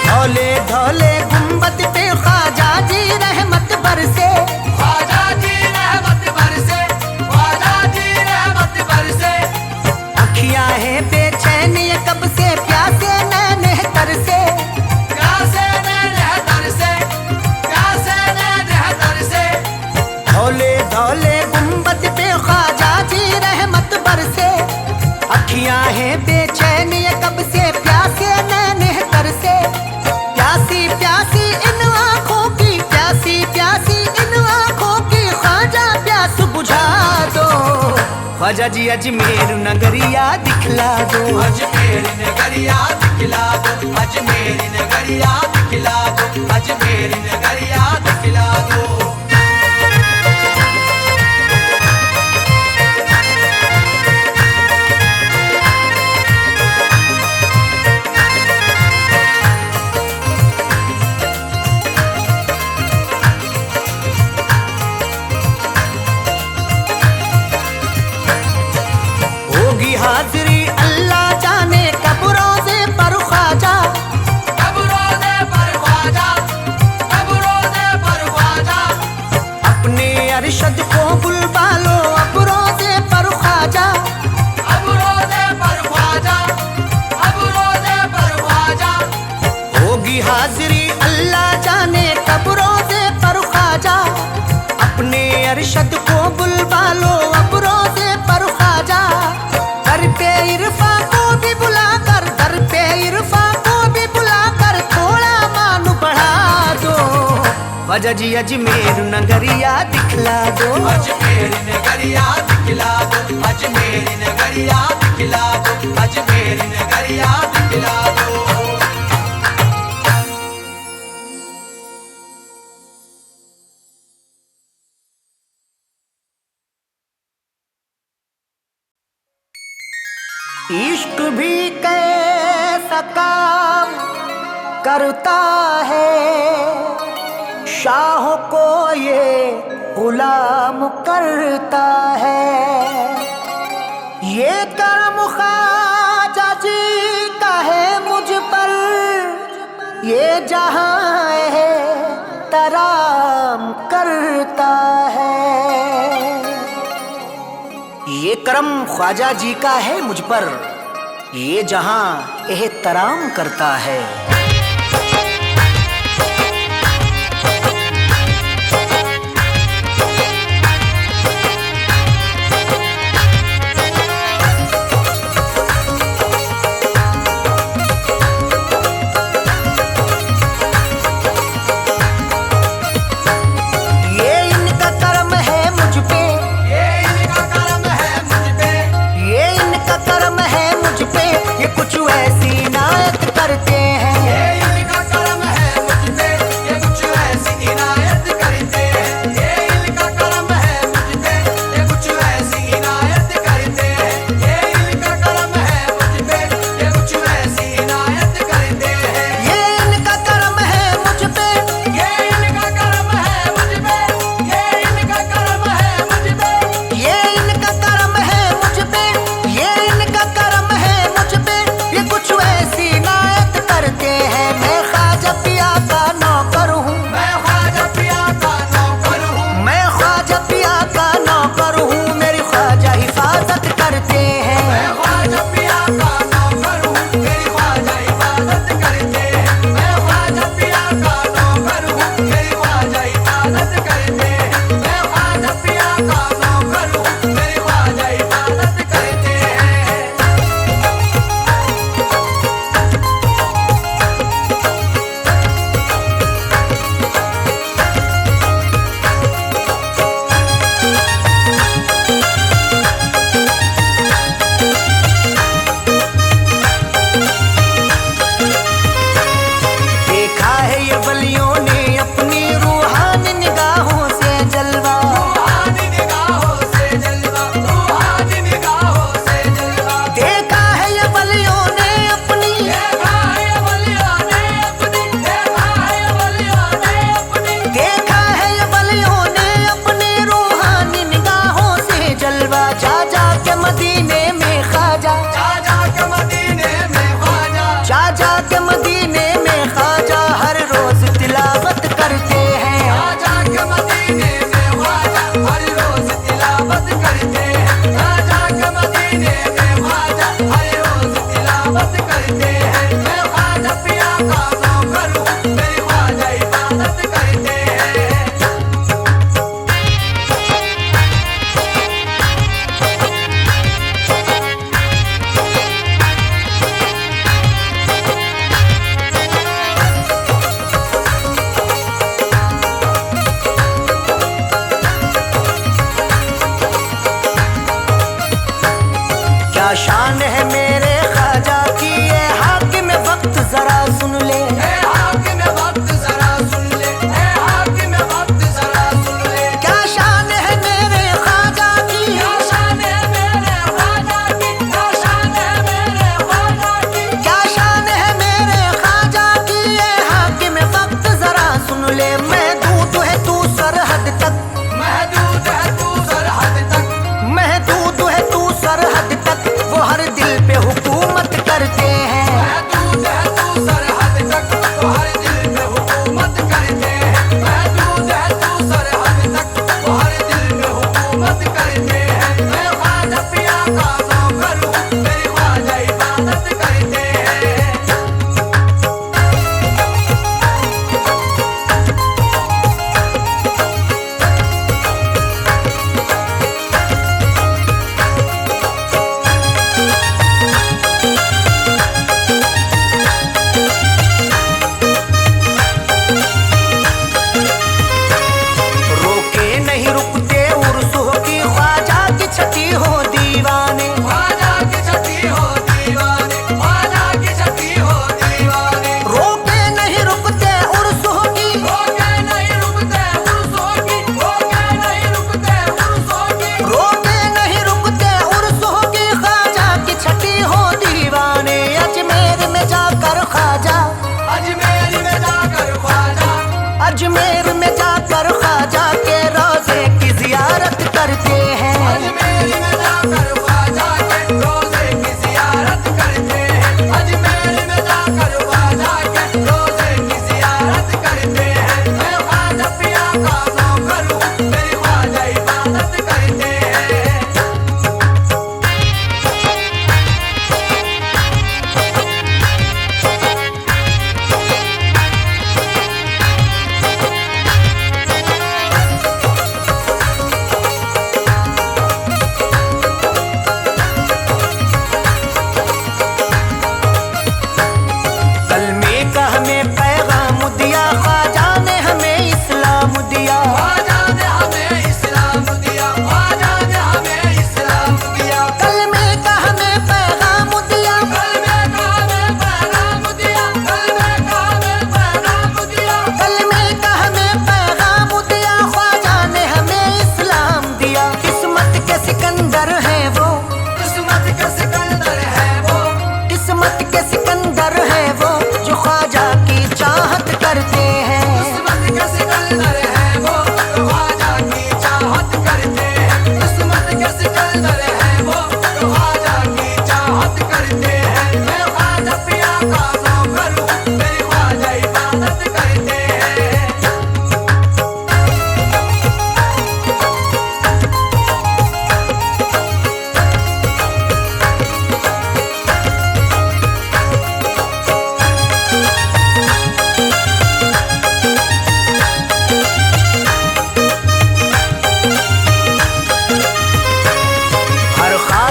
C: धौले धौले गुंबद पे ख्वाजा जी रहमत बरसे।
B: ख्वाजा जी रहमत बरसे, ख्वाजा जी रहमत बरसे।
C: अखियां हैं बेचैन ये कब से प्यासे नैने तरसे।
B: प्यासे नैने तरसे, प्यासे नैने तरसे।
C: धौले धौले गुंबद पे ख्वाजा जी रहमत बरसे। अखियां हैं बेचैन ये कब से प्यासे नैने तरसे। प्यासी प्यासी इन आँखों की, प्यासी प्यासी इन आँखों की ख्वाजा प्यास बुझा दो। ख्वाजा जी अजमेर नगरिया दिखला दो।
B: अजमेर नगरिया दिखला दो, अजमेर नगरिया दिखला दो, अजमेर नगरिया दिखला दो।
C: हाजिरी अल्लाह जाने कब रोज़े पर ख्वाजा,
B: कब रोज़े पर ख्वाजा, कब रोज़े पर ख्वाजा।
C: अपने अरशद को बुलवा लो अब रोज़े पर ख्वाजा।
B: अब रोज़े पर ख्वाजा, अब रोज़े पर ख्वाजा।
C: होगी हाजिरी अल्लाह जाने कब रोज़े पर ख्वाजा। अपने अरशद को बुलवा लो अब रोज़े पर ख्वाजा। दर पे इरफा को भी बुलाकर, दर पे इरफा को भी बुलाकर थोड़ा मान बढ़ा दो। ख्वाजा जी अजमेर नगरिया दिखला दो,
D: अजमेर नगरिया दिखला दो, अजमेर नगरिया दिखला दो, अजमेर नगरिया दिखला दो।
C: इश्क भी कैसा काम करता है, शाह को ये गुलाम करता है। ये करम ख्वाजा जी का है मुझ पर, ये जहां है तराम करता है। ये करम ख्वाजा जी का है मुझ पर, ये जहां एहतराम करता है। शान है मेरे ख्वाजा की, ये हाकिम वक्त जरा सुन ले,
D: हाकिम वक्त जरा सुन ले, हाकिम वक्त जरा सुन ले।
C: क्या शान है मेरे ख्वाजा की,
D: क्या शान है मेरे ख्वाजा की, क्या शान है मेरे ख्वाजा की,
C: क्या शान है मेरे ख्वाजा की, ये हाकिम वक्त जरा सुन ले। महदूद है तू सरहद तक,
D: महदूद है तू सरहद तक,
C: महदूद है तू सरहद तक, वो हर दिल पे हुकूमत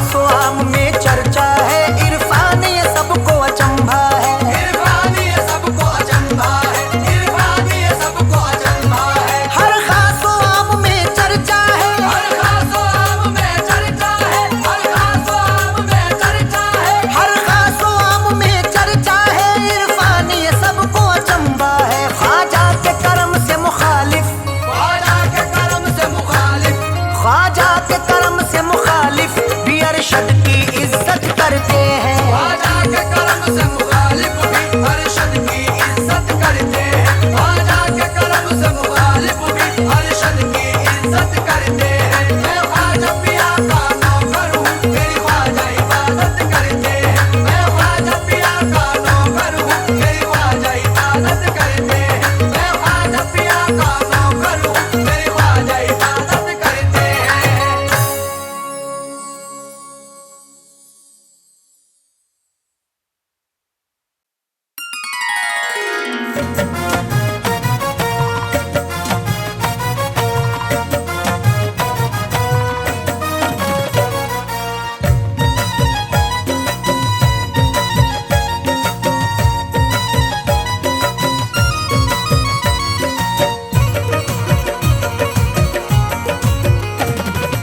C: खासो आम में चर्चा है, इरफान ये सबको अचंभा है।
D: इरफान ये सबको अचंभा है, इरफान ये सबको अचंभा है।
C: हर खासो आम में चर्चा है,
D: हर खासो आम में चर्चा है, हर खासो आम में चर्चा है।
C: हर खासो आम में चर्चा है, इरफान ये सबको अचंभा है। ख्वाजा के करम से मुखालिफ,
D: ख्वाजा के करम से मुखालिफ,
C: ख्वाजा के करम से मुखालिफ भी अरशद की इज्जत करते हैं।
D: ख्वाजा के करम से मुखालिफ भी अरशद की इज्जत करते हैं। ख्वाजा के करम से मुखालिफ भी अरशद की इज्जत करते हैं। मैं ख्वाजा पिया का नौकर हूँ, मेरी ख्वाजा इबादत करते हैं। मैं ख्वाजा पिया का नौकर हूँ, मेरी ख्वाजा इबादत करते हैं। मैं ख्वाजा पिया का नौकर हूँ, मेरी ख्वाजा इबादत करते हैं।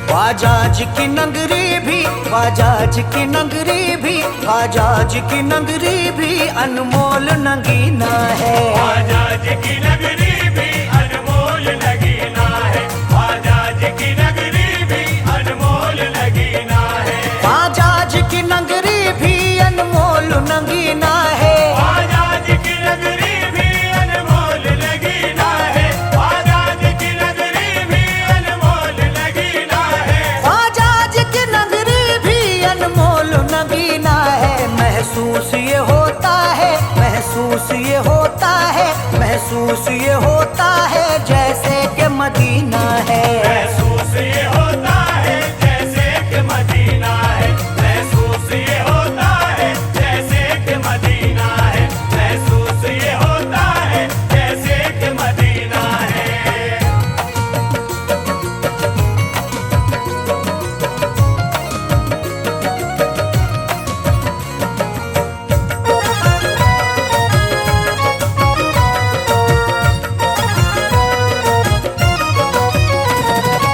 C: ख्वाजाज की नगरी भी, ख्वाजाज की नगरी भी, ख्वाजाज की नगरी भी अनमोल नगीना है।
B: ख्वाजा जी की नगरी भी अनमोल नगीना है। ख्वाजा जी की नगरी भी अनमोल नगीना है।
C: ख्वाजाज की नगरी भी अनमोल नगीना है।
B: ख्वाजा जी की नगरी भी अनमोल नगीना है। ख्वाजा जी की नगरी भी अनमोल नगीना है।
C: ख्वाजाज की नगरी भी अनमोल नगीना है। महसूस ये होता है, महसूस ये होता है, महसूस ये होता है जैसे कि मदीना है।
B: महसूस ये होता है जैसे कि मदीना है। महसूस ये होता है जैसे कि मदीना है। महसूस ये होता है जैसे कि मदीना है।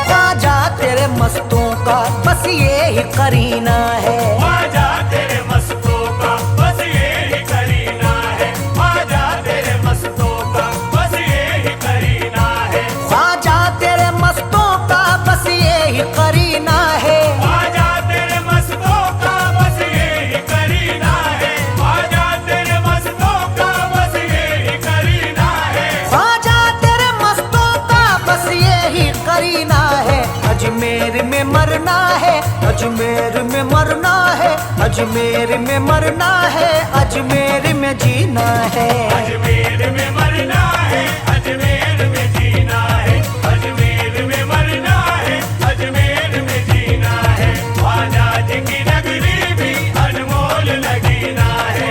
C: ख्वाजा तेरे मस्तों का बस ये ही करीना है।
B: ख्वाजा तेरे मस्तों का बस ये ही करीना है। ख्वाजा तेरे मस्तों का बस ये ही करीना है।
C: ख्वाजा तेरे मस्तों का बस ये ही करीना है।
B: ख्वाजा तेरे मस्तों का बस ये ही करीना है। ख्वाजा तेरे मस्तों का बस ये ही करीना है।
C: ख्वाजा तेरे मस्तों का बस ये ही करीना है। अजमेर में मरना है, अजमेर में मरना है, अजमेर में मरना है, अजमेर में जीना है।
B: अजमेर में मरना है, अजमेर में जीना है। अजमेर में मरना है, अजमेर में जीना है। ख्वाजा जी की नगरी भी अनमोल नगीना है।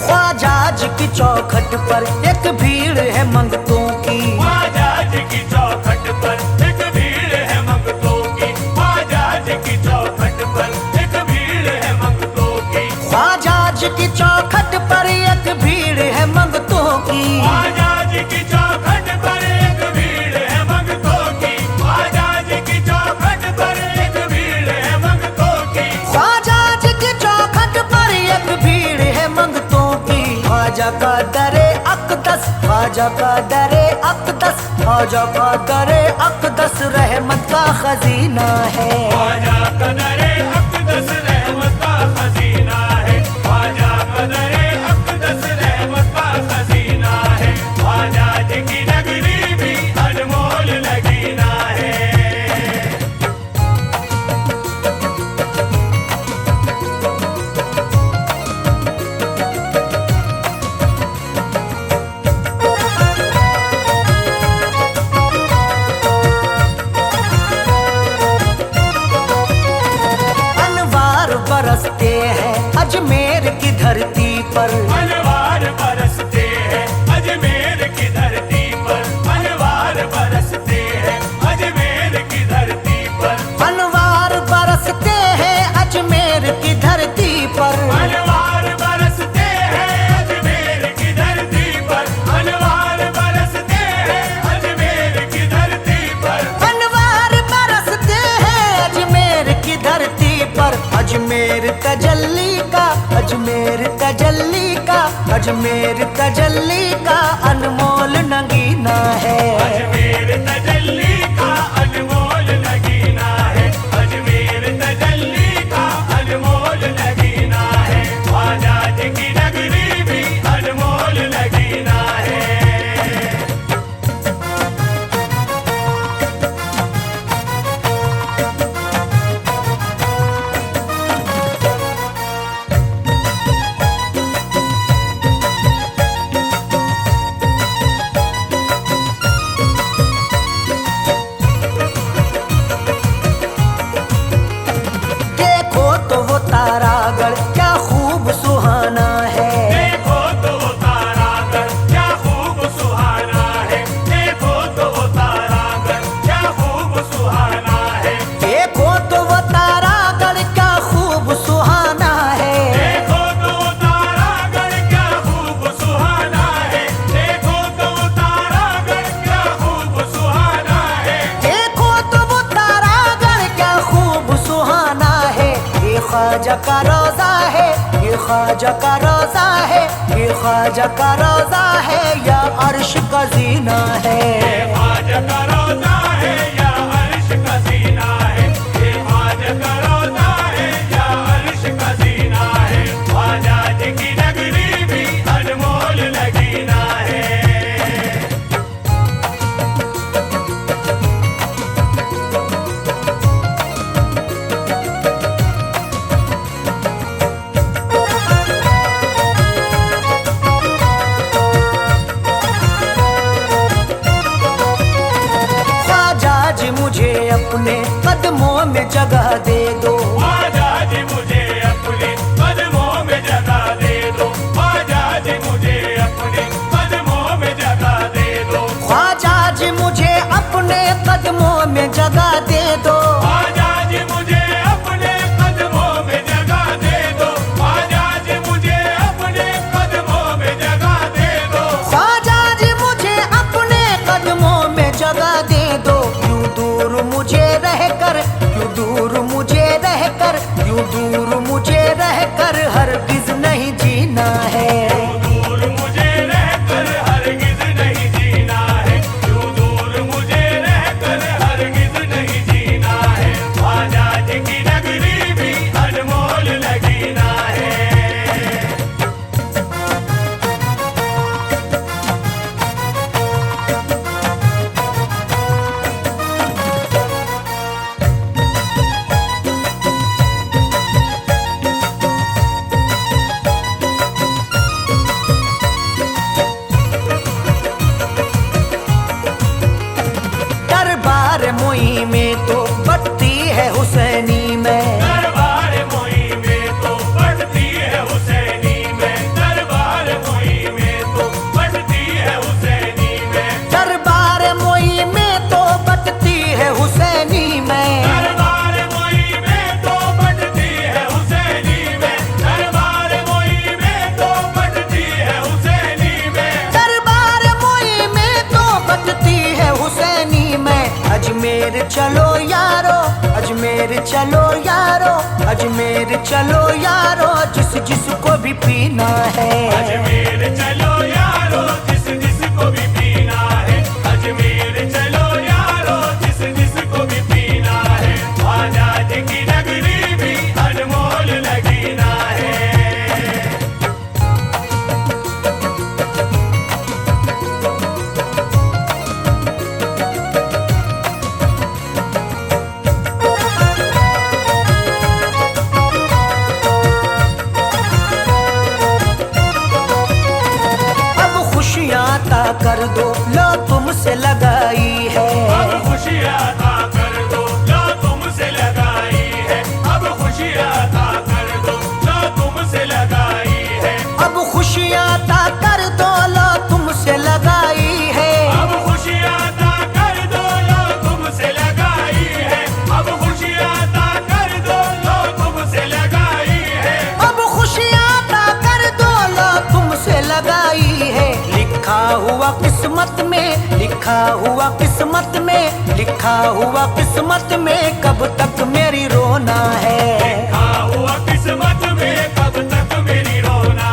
C: ख्वाजाज की चौखट पर एक भीड़ है मंगतों की।
B: ख्वाजा जी की चौखट पर एक भीड़ है मंगतों की। ख्वाजा जी की चौखट पर एक भीड़ है मंगतों की।
C: ख्वाजाज की चौखट पर एक भीड़ है मंगतों की।
B: ख्वाजा जी की चौखट पर एक भीड़ है मंगतों की। ख्वाजा जी की चौखट पर एक भीड़ है मंगतों की।
C: ख्वाजाज की चौखट पर एक भीड़ है मंगतों की। ख्वाजा का दरे अकदस, ख्वाजा का दरे अकदस, ख्वाजा का दरे अकदस रहमत का खजीना है।
B: ख्वाजा का दरे अक़दस रहमत का खजीना है। ख्वाजा का दरे अक़दस रहमत का खजीना है। ख्वाजा जी की नगरी भी अनमोल नगीना है।
C: तजल्ली का, अजमेर तजल्ली का अनमोल नगीना है।
B: अजमेर तजल्ली का अनमोल नगीना है, अजमेर तजल्ली का अनमोल नगीना है। ख्वाजा जी की नगरी भी अनमोल नगीना है।
C: देखो तो वो तारागढ़ क्या खूब सुहाना है।
B: देखो तो वो तारागढ़ क्या खूब सुहाना है, देखो तो वो तारागढ़ क्या खूब सुहाना है।
C: देखो तो वो तारागढ़ क्या खूब सुहाना है।
B: देखो तो वो तारागढ़ क्या खूब सुहाना है, देखो तो वो तारागढ़ क्या खूब सुहाना है।
C: देखो तो वो तारागढ़ क्या खूब सुहाना है। ये ख्वाजा का रोजा है, ये ख्वाजा का रोजा है, ये ख्वाजा का रोजा है या अर्श का जीना है।
B: ये ख्वाजा का रोजा है या अर्श का सीना है, ये ख्वाजा का रोजा है या अर्श का सीना है। ख्वाजा जी की नगरी भी अनमोल नगीना है।
C: ख्वाजा जी मुझे अपने कदमों में जगह दे दो।
B: ख्वाजा जी मुझे अपने कदमों में जगह दे दो, ख्वाजा जी मुझे अपने कदमों में जगह दे दो।
C: ख्वाजा जी मुझे अपने कदमों में जगह दे दो।
B: ख्वाजा जी मुझे अपने कदमों में जगह दे दो, ख्वाजा जी मुझे अपने कदमों में जगह दे दो।
C: ख्वाजा जी मुझे अपने कदमों में जगह दे दो। यूं दूर मुझे रहकर, यूं दूर मुझे रहकर, यूं दूर मुझे रहकर हरगिज नहीं जीना है।
B: दूर मुझे रहकर हरगिज नहीं जीना है, यूं दूर मुझे रहकर हरगिज नहीं जीना है। ख्वाजा जी की नगरी भी अनमोल नगीना है।
C: दरबार मोई में तो बत्ती है हुसैनी में।
B: दरबार मोई में तो बढ़ती है हुसैनी में, दरबार मोई में तो बढ़ती है हुसैनी में।
C: दरबार मोई में तो बत्ती है हुसैनी में।
B: दरबार मोई में तो बढ़ती है हुसैनी में, दरबार मोई में तो बढ़ती है हुसैनी में।
C: दरबार मोई में तो बजती है हुसैनी में। अजमेर चलो यारो, अजमेर चलो यारो, अजमेर चलो यारो जिस जिसको भी पीना है।
B: अजमेर चलो यारो जिस जिसको भी पीना है, अजमेर चलो यारो जिस जिसको भी पीना है। ख्वाजा जी की नगरी भी अनमोल नगीना है।
C: अब खुशियाँ ता कर दो लो तुमसे लगाई है।
B: अब खुशियाँ अता कर दो लो तुमसे लगाई है, अब खुशियाँ अता कर दो लो तुमसे लगाई है।
C: अब खुशियाँ ता कर दो लो तुमसे लगाई है।
B: अब खुशियाँ अता कर दो लो तुमसे लगाई है, अब खुशियाँ अता कर दो लो तुमसे लगाई है।
C: अब खुशियाँ ता कर दो लो तुमसे लगाई है। लिखा हुआ किस्मत में, लिखा हुआ किस्मत में, लिखा हुआ किस्मत में कब तक मेरी रोना है।
B: लिखा हुआ किस्मत में कब तक मेरी रोना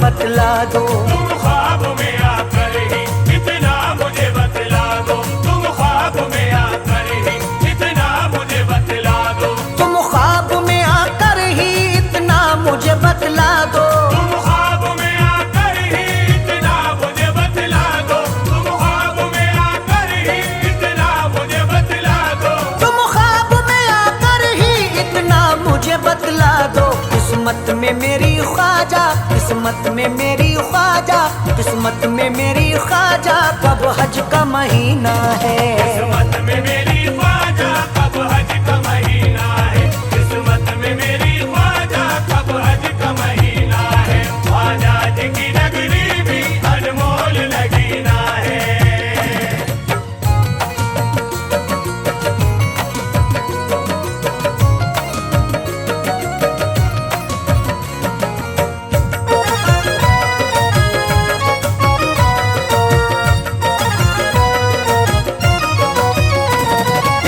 C: बतला दो।
B: तुम ख्वाब में आकर ही इतना मुझे बतला दो। तुम ख्वाब में आकर ही इतना मुझे बतला दो।
C: तुम ख्वाब में आकर ही इतना मुझे बतला दो।
B: तुम ख्वाब में आकर ही इतना मुझे बतला दो। तुम ख्वाब में आकर ही इतना मुझे बतला दो।
C: तुम ख्वाब में आकर ही इतना मुझे बतला दो। किस्मत में मेरी ख्वाजा, किस्मत में मेरी ख्वाजा, किस्मत में मेरी ख्वाजा कब हज का महीना है।
B: किस्मत में मेरी ख्वाजा कब हज का महीना है। किस्मत में मेरी ख्वाजा कब हज का महीना है। ख्वाजा जी की नगरी भी अनमोल लगीना है।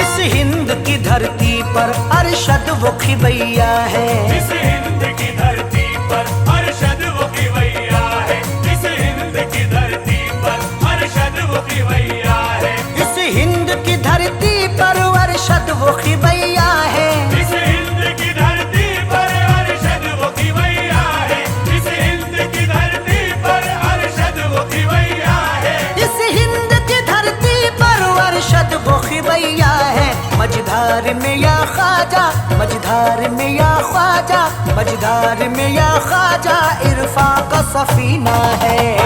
C: इस हिंद की धरती पर अरशद वो खिवैया है।
B: इस हिंद की धरती पर अरशद वो खिवैया है। इस हिंद की धरती पर अरशद वो खिवैया है।
C: इस हिंद की धरती पर अरशद वो खिवैया है।
B: इस हिंद की धरती पर अरशद वो खिवैया है। इस हिंद की धरती पर अरशद वो खिवैया है।
C: इस हिंद की धरती पर अरशद वो खिवैया है। मझधार में या ख्वाजा, मझधार में या ख्वाजा, मझधार में या ख्वाजा इरफा का सफीना है।